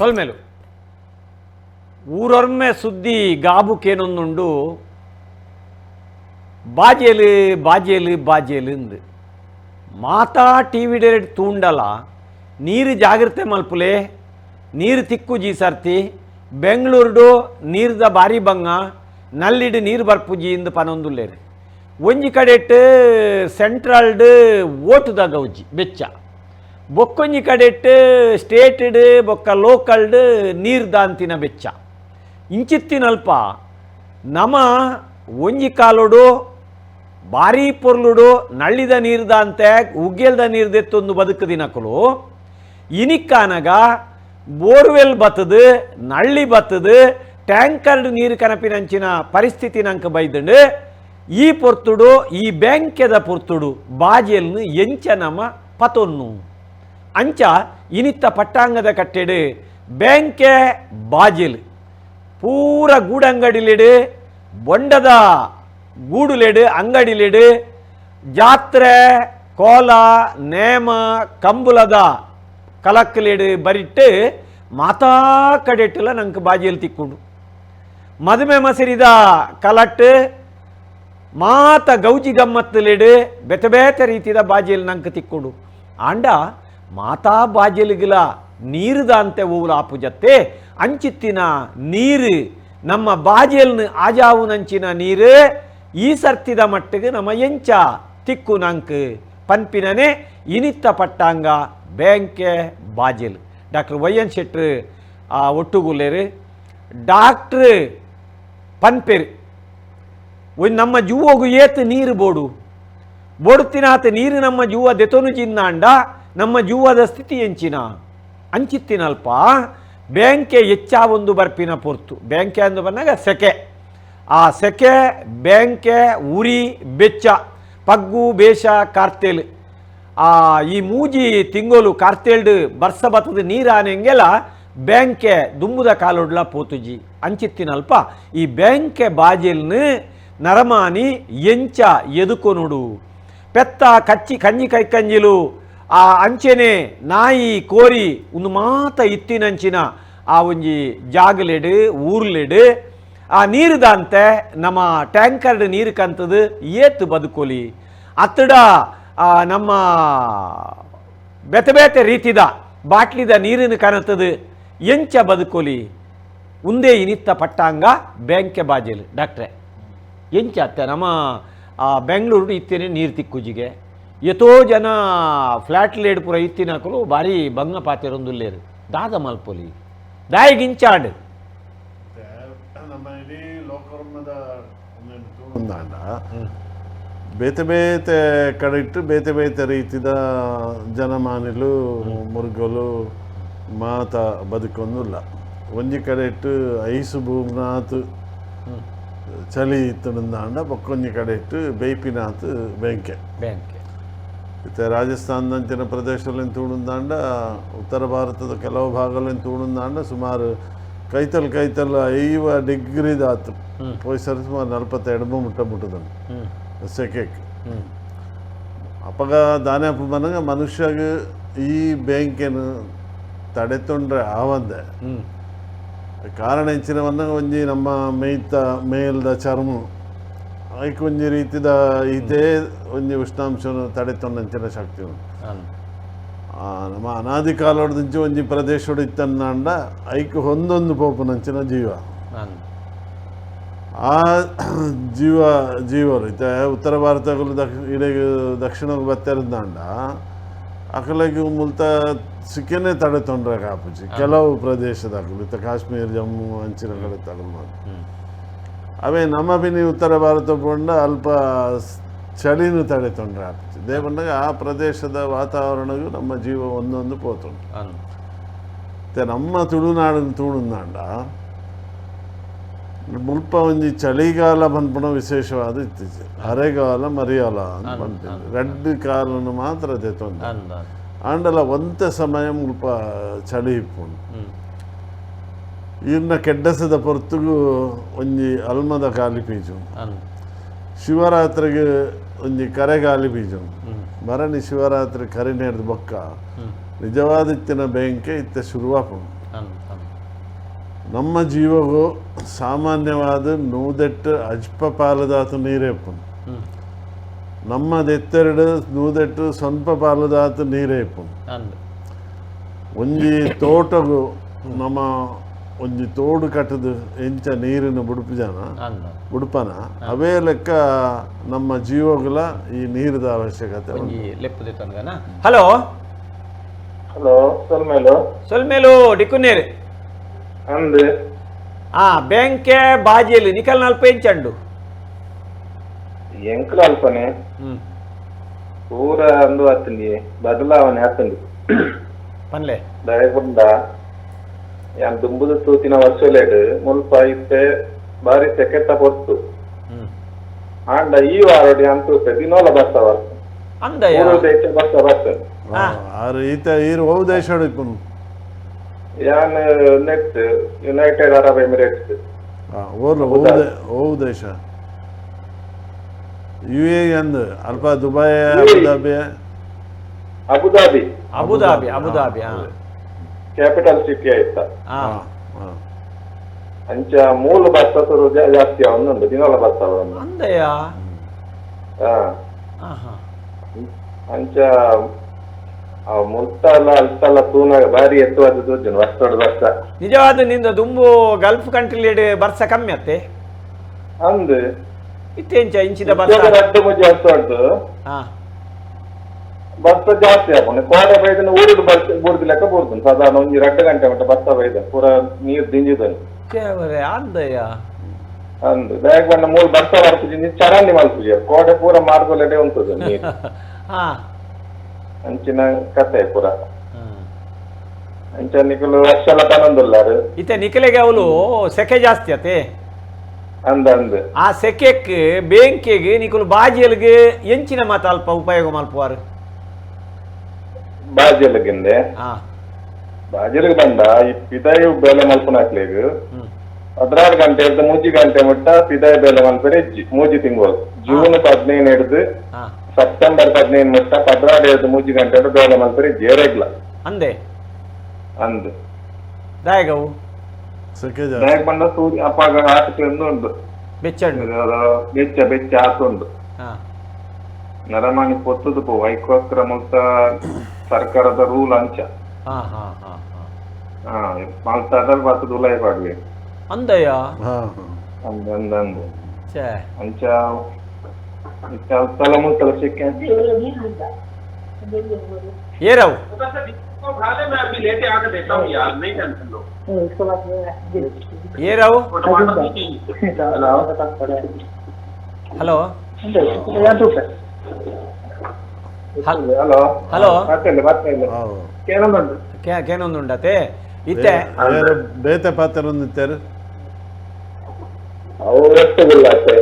ಸೊಲ್ಮೆಲು ಊರೊರ್ಮೆ ಸುದ್ದಿ ಗಾಬುಕೇನೊಂದುಂಡು ಬಾಜೇಲು ಬಾಜೇಲು ಬಾಜೇಲು ಅಂದು ಮಾತಾ ಟಿವಿ ಡೈರೆಕ್ಟ್ ತೂಂಡಲ ನೀರು ಜಾಗ್ರತೆ ಮಲ್ಪುಲೆ ನೀರು ತಿಕ್ಕು ಜೀಸರ್ತಿ ಬೆಂಗಳೂರು ನೀರ್ದ ಬಾರಿ ಬಂಗ ನಲ್ಲಿಡು ನೀರು ಬರ್ಪುಜಿ ಇಂದು ಪನೊಂದುಲ್ಲೇರು ಒಂಜಿ ಕಡೆಟ್ ಸೆಂಟ್ರಲ್ಡ್ ಓಟುದ ಗೌಜಿ ಬೆಚ್ಚ ಬೊಕ್ಕೊಂಜಿ ಕಡೆಟ್ ಸ್ಟೇಟಡ್ ಬೊಕ್ಕ ಲೋಕಲ್ಡ್ ನೀರು ದಾಂತಿನ ಬೆಚ್ಚ ಇಂಚಿತ್ತಿನಲ್ಪ ನಮ ಒಂಜಿ ಕಾಲೋಡು ಭಾರಿ ಪೊರ್ಲುಡು ನಳ್ಳಿದ ನೀರ್ದಂತೆ ಉಗ್ಗೆಲ್ದ ನೀರ್ದೆತ್ತೊಂದು ಬದುಕು ದಿನಕಲು ಇನಿಕ್ಕಾನಗ ಬೋರ್ವೆಲ್ ಬತ್ತದು ನಳ್ಳಿ ಬತ್ತದು ಟ್ಯಾಂಕರ್ಡ್ ನೀರು ಕನಪಿನಂಚಿನ ಪರಿಸ್ಥಿತಿ ನಂಗೆ ಬೈದಂಡು ಈ ಪೊರ್ತುಡು ಈ ಬ್ಯಾಂಕೆದ ಪೊರ್ತುಡು ಬಾಜೆಲ್ನು ಎಂಚ ನಮ ಪತೊನ್ನು ಅಂಚ ಇನಿತ್ತ ಪಟ್ಟಾಂಗದ ಕಟ್ಟೆಡು ಬ್ಯಾಂಕೆ ಬಾಜೆಲ್ ಪೂರ ಗೂಡಂಗಡಿಲೆಡು ಬೊಂಡದ ಗೂಡುಲೆಡು ಅಂಗಡಿಲೆಡು ಜಾತ್ರೆ ಕೋಲ ನೇಮ ಕಂಬುಲದ ಕಲಕ್ಕಲೆಡು ಬರಿಟ್ಟು ಮಾತಾ ಕಡೆಟ್ಟಲ ನಂಗೆ ಬಾಜಿಯಲ್ಲಿ ತಿಕ್ಕೊಂಡು ಮದುವೆ ಮಸರಿದ ಕಲಟ್ಟು ಮಾತ ಗೌಜಿ ಗಮ್ಮತ್ತಲೆಡು ಬೆತೆ ಬೇತೆ ರೀತಿಯ ಬಾಜಿಯಲ್ಲಿ ನಂಗೆ ತಿಕ್ಕೊಂಡು ಆಂಡ ಮಾತಾ ಬಾಜಿಲಿಗಿಲ ನೀರುದ ಅಂತೆ ಊರು ಆಪು ಜತ್ತೆ ಅಂಚಿತ್ತಿನ ನೀರು ನಮ್ಮ ಬಾಜಿಯಲ್ನ ಆಜಾವುನಂಚಿನ ನೀರು ಈ ಸರ್ತಿದ ಮಟ್ಟಿಗೆ ನಮ್ಮ ಎಂಚ ತಿಕ್ಕು ನಂಕ್ ಪನ್ಪಿನನೆ ಇನಿತ್ತ ಪಟ್ಟಾಂಗ ಬ್ಯಾಂಕೆ ಬಾಜಿಲ್ ಡಾಕ್ಟರ್ ವೈ.ಎನ್. ಶೆಟ್ರು ಒಟ್ಟುಗುಲ್ಲೇರು ಡಾಕ್ಟ್ರ್ ಪನ್ಪೇರು ಒಂದು ನಮ್ಮ ಜೂವಗು ಏತು ನೀರು ಬೋಡುತ್ತಿನಾತ ನೀರು ನಮ್ಮ ಜೂವ ದೆತೊನು ಜಿನ್ನಾಂಡ ನಮ್ಮ ಜೂವದ ಸ್ಥಿತಿ ಎಂಚಿನ ಅಂಚಿತ್ತಿನಲ್ಪ ಬ್ಯಾಂಕೆ ಹೆಚ್ಚ ಒಂದು ಬರ್ಪಿನ ಪೊರ್ತು ಬ್ಯಾಂಕೆ ಅಂದು ಬಂದಾಗ ಸೆಕೆ ಆ ಸೆಕೆ ಬ್ಯಾಂಕೆ ಉರಿ ಬೆಚ್ಚ ಪಗ್ಗು ಬೇಷ ಕಾರ್ತೆಲ್ ಈ ಮೂಜಿ ತಿಂಗೋಲು ಕಾರ್ತೆಲ್ಡು ಬರ್ಸ ಬತ್ತದ ನೀರಾನೆಂಗೆಲ್ಲ ಬ್ಯಾಂಕೆ ದುಂಬುದ ಕಾಲೊಡ್ಲ ಪೋತುಜಿ ಅಂಚಿತ್ತಿನಲ್ಪ ಈ ಬ್ಯಾಂಕೆ ಬಾಜೆಲ್ನು ನರಮಾನಿ ಎಂಚ ಎದುಕೊನುಡು ಪೆತ್ತ ಕಚ್ಚಿ ಕಂಜಿ ಕೈಕಂಜಿಲು ಆ ಅಂಚೆನೆ ನಾಯಿ ಕೋರಿ ಒಂದು ಮಾತ ಇತ್ತಿನಂಚಿನ ಆ ಒಂಜಿ ಜಾಗಲೆಡು ಊರ್ಲೆಡು ಆ ನೀರುದಂತೆ ನಮ್ಮ ಟ್ಯಾಂಕರ್ಡ್ ನೀರು ಕಂತದು ಏತು ಬದುಕೋಲಿ ಅತ್ತಡ ನಮ್ಮ ಬೆತೆ ಬೇತೆ ರೀತಿದ ಬಾಟ್ಲಿದ ನೀರಿನ ಕನತದು ಎಂಚ ಬದುಕೋಲಿ ಉಂದೇ ಇನಿತ್ತ ಪಟ್ಟಾಂಗ ಬ್ಯಾಂಕೆ ಬಾಜೆಲು ಡಾಕ್ಟ್ರೆ ಎಂಚ ಅತ್ತೆ ನಮ್ಮ ಬೆಂಗಳೂರು ಇತ್ತೇನೆ ನೀರು ತಿಕ್ಕುಜಿಗೆ ಎತೋ ಜನ ಫ್ಲ್ಯಾಟ್ಲೇಡ್ ಪೂರ ಇತ್ತಿನಕಲು ಭಾರಿ ಬಂಗ ಪಾತಿರೊಂದುಲ್ಲೇರು ದಾದ ಮಲ್ಪೊಲಿ ದಾಯಿಗಿಂಚಾಡ್ ನಮ್ಮ ಇಡೀ ಲೋಕರ್ಮದ ಒಂದಾಂಡ ಬೇತೆ ಬೇತೆ ಕಡೆಟ್ಟು ಬೇತೆ ಬೇತೆ ರೀತಿದ ಜನಮಾನಿಲು ಮುರುಗಲು ಮಾತ ಬದುಕೊಂದಿಲ್ಲ ಒಂಜಿ ಕಡೆಟ್ಟು ಐಸು ಭೂಮ್ನಾಥ್ ಚಳಿ ಇತ್ತುಂದಾಂಡ ಬೊಕ್ಕೊಂಜಿ ಕಡೆಟ್ಟು ಬೇಯ್ಪಿನಾಥ್ ಬೆಂಕೆ ಇತ್ತೆ ರಾಜಸ್ಥಾನದಂಚಿನ ಪ್ರದೇಶದಲ್ಲಿ ತೂಣುಂದಾಂಡ ಉತ್ತರ ಭಾರತದ ಕೆಲವು ಭಾಗದಲ್ಲಿ ತೂಣುಂದಾಂಡ ಸುಮಾರು ಕೈತಲ್ 5 ಡಿಗ್ರಿ ದಾತು ಪೋಯ್ಸರಿ ಸುಮಾರು 42 ಮುಟ್ಟುದಂಡು ಸೆಕೆಕ್ ಅಪ್ಪಗ ದಾನೆ ಅಪ್ಪ ಬಂದಾಗ ಮನುಷ್ಯಗೆ ಈ ಬ್ಯಾಂಕೇನು ತಡೆತೊಂಡ್ರೆ ಆವಂದೆ ಕಾರಣ ಹೆಚ್ಚಿನ ಬಂದಾಗ ಒಂಜಿ ನಮ್ಮ ಮೇಲ್ದ ಚರ್ಮ ಅದಕ್ಕೆ ಒಂಜಿ ರೀತಿದ ಇದೇ ಒಂಜಿ ಉಷ್ಣಾಂಶವನ್ನು ತಡೆತೊಂಡಂಚಿನ ಶಕ್ತಿ ಉಂಟು ನಮ್ಮ ಅನಾದಿ ಕಾಲೋಡ್ದಿಂಚಿ ಒಂಜಿ ಪ್ರದೇಶಡು ಇತ್ತನ್ನಾಂಡ ಐಕ್ ಹೊಂದೊಂದು ಪೋಪುನಂಚಿನ ಜೀವ ಆ ಜೀವರು ಇತ್ತೆ ಉತ್ತರ ಭಾರತಗಳು ಇಡೆಗೆ ದಕ್ಷಿಣಕ್ಕೆ ಬತ್ತಿರಂದಾಂಡ ಅಕಲಿಗೆ ಮುಲ್ತ ಸಿಕ್ಕೇನೆ ತಡೆತೊಂಡ್ರೆ ಕಾಪುಜಿ ಕೆಲವು ಪ್ರದೇಶದಾಗಲು ಇತ್ತ ಕಾಶ್ಮೀರ ಜಮ್ಮು ಅಂಚಿನ ಕಡೆ ತಗೊಂಡು ಅವೇ ನಮ್ಮ ಬಿನಿ ಉತ್ತರ ಭಾರತ ಬಂಡ ಅಲ್ಪ ಚಳಿನೂ ತಡೆತೊಂಡ್ರೆ ಆಪುಜಿ ದೇ ಬಂದಾಗ ಆ ಪ್ರದೇಶದ ವಾತಾವರಣಗೂ ನಮ್ಮ ಜೀವ ಒಂದೊಂದು ಪೋತುಂಟು ಮತ್ತೆ ನಮ್ಮ ತುಳುನಾಡಿನ ತೂಣುಂದಾಂಡ ಮುಲ್ಪ ಒಂಜಿ ಚಳಿಗಾಲ ಬಂದ್ಪುಣ ವಿಶೇಷವಾದ ಇತ್ತೀಚೆ ಅರೆಗಾಲ ಮರಿಯಾಲ ಅಂತ ಬಂದ್ಬಿಟ್ಟು 2 ಕಾಲನ್ನು ಮಾತ್ರ ತೆತ್ತೊಂದು ಆಂಡಲ ಒಂತೆ ಸಮಯ ಮುಲ್ಪ ಚಳಿ ಇಪ್ಪುಂಡು ಇನ್ನ ಕೆಡ್ಡಸದ ಪೊರ್ತುಗು ಒಂಜಿ ಅಲ್ಮದ ಕಾಲಿ ಪೀಜು ಶಿವರಾತ್ರಿಗೆ ಒಂಜಿ ಕರೆಗಾಲಿ ಬೀಜ ಭರಣಿ ಶಿವರಾತ್ರಿ ಕರಿ ನೆಡ್ದು ಬೊಕ್ಕ ನಿಜವಾದಿತ್ತಿನ ಬೆಂಕೆ ಇತ್ತೆ ಶುರುವಾಪುಂಡು ನಮ್ಮ ಜೀವಗೂ ಸಾಮಾನ್ಯವಾದ ನೂದೆಟ್ಟು ಅಜ್ಪ ಪಾಲದಾತು ನೀರೇಪು ನಮ್ಮದೆತ್ತೆರಡು ನೂದೆಟ್ಟು ಸ್ವಲ್ಪ ಪಾಲದಾತು ನೀರೇಪು ಅಂದು ಒಂಜಿ ತೋಟಗೂ ನಮ್ಮ ಒಂಜಿ ತೋಡು ಕಟ್ಟದು ಎಂಚ ನೀರಿನ ಬುಡುಪು ಜನ ಅಂದು ಬುಡುಪನ ಅವೇ ಲೆಕ್ಕ ನಮ್ಮ ಜೀವಗಳ ಈ ನೀರದ ಅವಶ್ಯಕತೆ ಉಂಟು. ಒಂಜಿ ಲೆಪ್ಪುದೆ ತನಗನ. ಹಲೋ ಹಲೋ ಸೊಲ್ಮೇಲು ಸೊಲ್ಮೇಲು ಡಿಕ್ಕುನೇರು ಅಂದು ಬ್ಯಾಂಕೆ ಬಾಜಿಯಲ್ಲಿ ನಿಕಲ್ ನಲ್ಪ ಎಂಚಂಡು ಎಂಕಲ ಅಲ್ಪನೆ ಪೂರ ಅಂದು ಆತಂಡಿ ಬದಲಾವಣೆ ಆತಂಡಿ ಪನ್ಲೆ ದಯಗೊಂಡ ಯಾನ್ ದುಂಬುದು ತೂತಿನ ವರ್ಷಲೇಡು ಮುಲ್ಪ ಇತ್ತೆ ಬಾರಿ ಸೆಕೆತ ಪೊತ್ತು ಆಂಡ ಈ ವಾರಡಿ ಅಂತೂ ದಿನೋಲ ಬರ್ತಾವ ಅಂದಯ್ಯ ಬರ್ತದೆ ಆರು ಈತ ಈರು ಹೋವು ದೇಶ ಹಿಡ್ಕೊಂಡು ಯಾನ್ ನೆಟ್ ಯುನೈಟೆಡ್ ಅರಬ್ ಎಮಿರೇಟ್ಸ್ ಓರ್ಲು ಹೋವು ದೇಶ ಯು ಎ ಅಂದು ಅಲ್ಪ Dubai Abu Dhabi Abu Dhabi Abu Dhabi Abu Dhabi capital city ಆಯ್ತ ಅಂಚ ಮೂಲ ಬರ್ತರು ಜಾಸ್ತಿ ಒಂದೊಂದು ದಿನೋಲ ಬರ್ತಾವ ಅಂದಯ್ಯ ಅಂಚ ಮುಲ್ತಲ್ಲ ಅಲ್ತಲ್ಲ ತೂನಾಗ ಬಾರಿ ಎತ್ತುವಾದ ತೋಜನು ವರ್ಷದ ವರ್ಷ ನಿಜವಾದ ನಿಂದ ದುಂಬು ಗಲ್ಫ್ ಕಂಟ್ರಿಲಿ ಬರ್ಸ ಕಮ್ಮಿ ಅತ್ತೆ ಅಂದು ಇತ್ತೆಂಚ ಇಂಚಿದ ಬರ್ಸ ರಡ್ಡು ಮುಜ್ಜೆ ಹೊತ್ತು ಬಸ್ ಜಾಸ್ತಿ ಆಪುಂಡು ಕೋಡೆ ಬೈದನ ಊರಿಡು ಬಸ್ ಬೂರ್ದು ಲೆಕ್ಕ ಬೂರ್ದು ಸಾಧಾರಣ ಒಂಜಿ 2 ಗಂಟೆ ಮಟ್ಟ ಬಸ್ ಬೈದ ಪೂರ ನೀರು ದಿಂಜಿದನು ಕೇವರೆ ಅಂದಯ್ಯ ಅಂದು ಬ್ಯಾಗ್ ಬಂದ 3 ಬಸ್ ಬರ್ಪುಜಿ ಚರಂಡಿ ಮಲ್ಪುಜಿ ಕೋಡೆ ಪೂರ ಮಾರ್ಗೊಲೆಡೆ ಉಂಟು ನೀರು ಅಂಚಿನ ಕತೆ ಪೂರ ಅಂಚ ನಿಕಲು ವರ್ಷಲ ತನೊಂದುಲ್ಲಾರು ಇತ್ತೆ ನಿಕಲೆಗೆ ಅವಳು ಸೆಕೆ ಜಾಸ್ತಿ ಅತ್ತೆ ಅಂದ ಆ ಸೆಕೆಕ್ ಬೇಂಕೆಗೆ ನಿಕಲು ಬಾಜಿಯಲ್ಗೆ ಎಂಚಿನ ಮಾತ ಅಲ್ಪ ಉಪಯೋಗ ಮಲ್ಪುವಾರು ಬಾಜಿಯಲ್ಗಿಂದೆ ಬಾಜಿಯಲ್ಗೆ ಬಂದ ಈ ಪಿದಾಯಿ ಬೇಲೆ ಮಲ್ಪನ ಹಾಕ್ಲಿಗೆ 16 ಗಂಟೆ ಇದ್ದ 3 ಗಂಟೆ ಮಟ್ಟ ಪಿದಾಯಿ ಬೇಲೆ ಮಲ್ಪರೆ ಮೂಜಿ ತಿಂಗಳು ಜೂನ್ 15 ಹಿಡಿದು ಸೆಪ್ಟೆಂಬರ್ 15 ಮಟ್ಟ 16 ಹಿಡಿದು 3 ಗಂಟೆ ಹಿಡಿದು ಬೇಲೆ ಮಲ್ಪರೆ ಜೇರೆಗ್ಲ ಅಂದೆ ಅಂದು ದಾಯಗವು ಸೆಕೆ ಬ್ಯಾಗ್ ಬಂದ ಸೂರ್ಯ ಅಪ್ಪಾಗ ಆಟಕ್ಕೆ ಉಂಟು ಬೆಚ್ಚಂಡು ಬೆಚ್ಚ ಬೆಚ್ಚ ಆತುಂಡು ನರಮಾನಿ ಪೊತ್ತುದು ಪೋ ವೈಕೋಸ್ಕರ ಮುಲ್ತ ಸರ್ಕಾರದ ರೂಲ್ ಅಂಚ ಮಲ್ತಾದ ಬರ್ತದ ಉಲಾಯ ಪಾಡ್ವೆ ಅಂದಯ್ಯ ಅಂದು ಅಂಚ ತಲ ಮುಲ್ತಲ ಸಿಕ್ಕ ಏರವು ಏರವು ಹಲೋ ಹಲೋ ಹಲೋ ಕೇನೊಂದುಂಟು ಕೇನೊಂದುಂಡತೆ ಇತ್ತೆ ಬೇತೆ ಪಾತ್ರರೊಂದು ಇತ್ತಾರೆ ಅವು ಎಷ್ಟುಗುಲ್ಲಾತೆ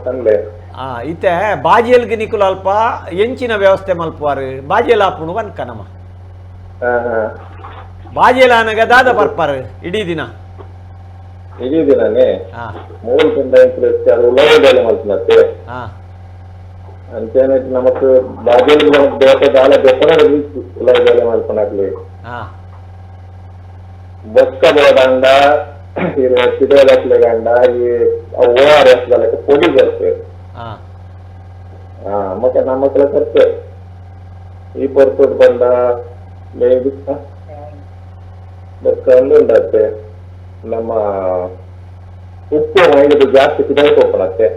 ತಂದೆ ಇತ್ತೆ ಬಾಜಿಯಲ್ಗೆ ನಿಕುಲು ಅಲ್ಪ ಎಂಚಿನ ವ್ಯವಸ್ಥೆ ಮಲ್ಪುವಾರು ಬಾಜಿಯಲ್ ಆಪುಣು ಅನ್ಕ ನಮ್ಮ ಬಾಜಿಯಲ್ ಆನಗ ದಾದ ಬರ್ಪಾರು ಇಡೀ ದಿನ ಇಡೀ ದಿನನೇ ಮೂರು ತಿಂದ ಅದು ಉಳ್ಳಾಗಡ್ಡೆ ಮಲ್ಪನತ್ತೆ ಅಂಚೇನೆ ನಮಕ್ ಬಾಜಿಯಲ್ ಬೇಟೆ ದಾಲ ಬೆಪ್ಪನ ಉಳ್ಳಾಗಡ್ಡೆ ಮಲ್ಪನಾಗ್ಲಿ ಬೊಕ್ಕ ಬೋಡಂಡ ಪಿಡೋಲಕ್ಲೆ ಗಂಡ ಈ ORS ಗಳಕ್ಕೆ ಪೊಡಿ ಬರ್ತೇವೆ ಮತ್ತೆ ನಮ್ಮ ಹತ್ರ ತರ್ತೇವೆ ಈ ಪೊರ್ತುಡ್ ಬಂದ ಬೇಬಿ ಬೊಕ್ಕ ಉಂಡತ್ತೆ ನಮ್ಮ ಉಪ್ಪು ಮೈದು ಜಾಸ್ತಿ ಪಿಡೋಲ್ಕೊಪ್ಪನತ್ತೆ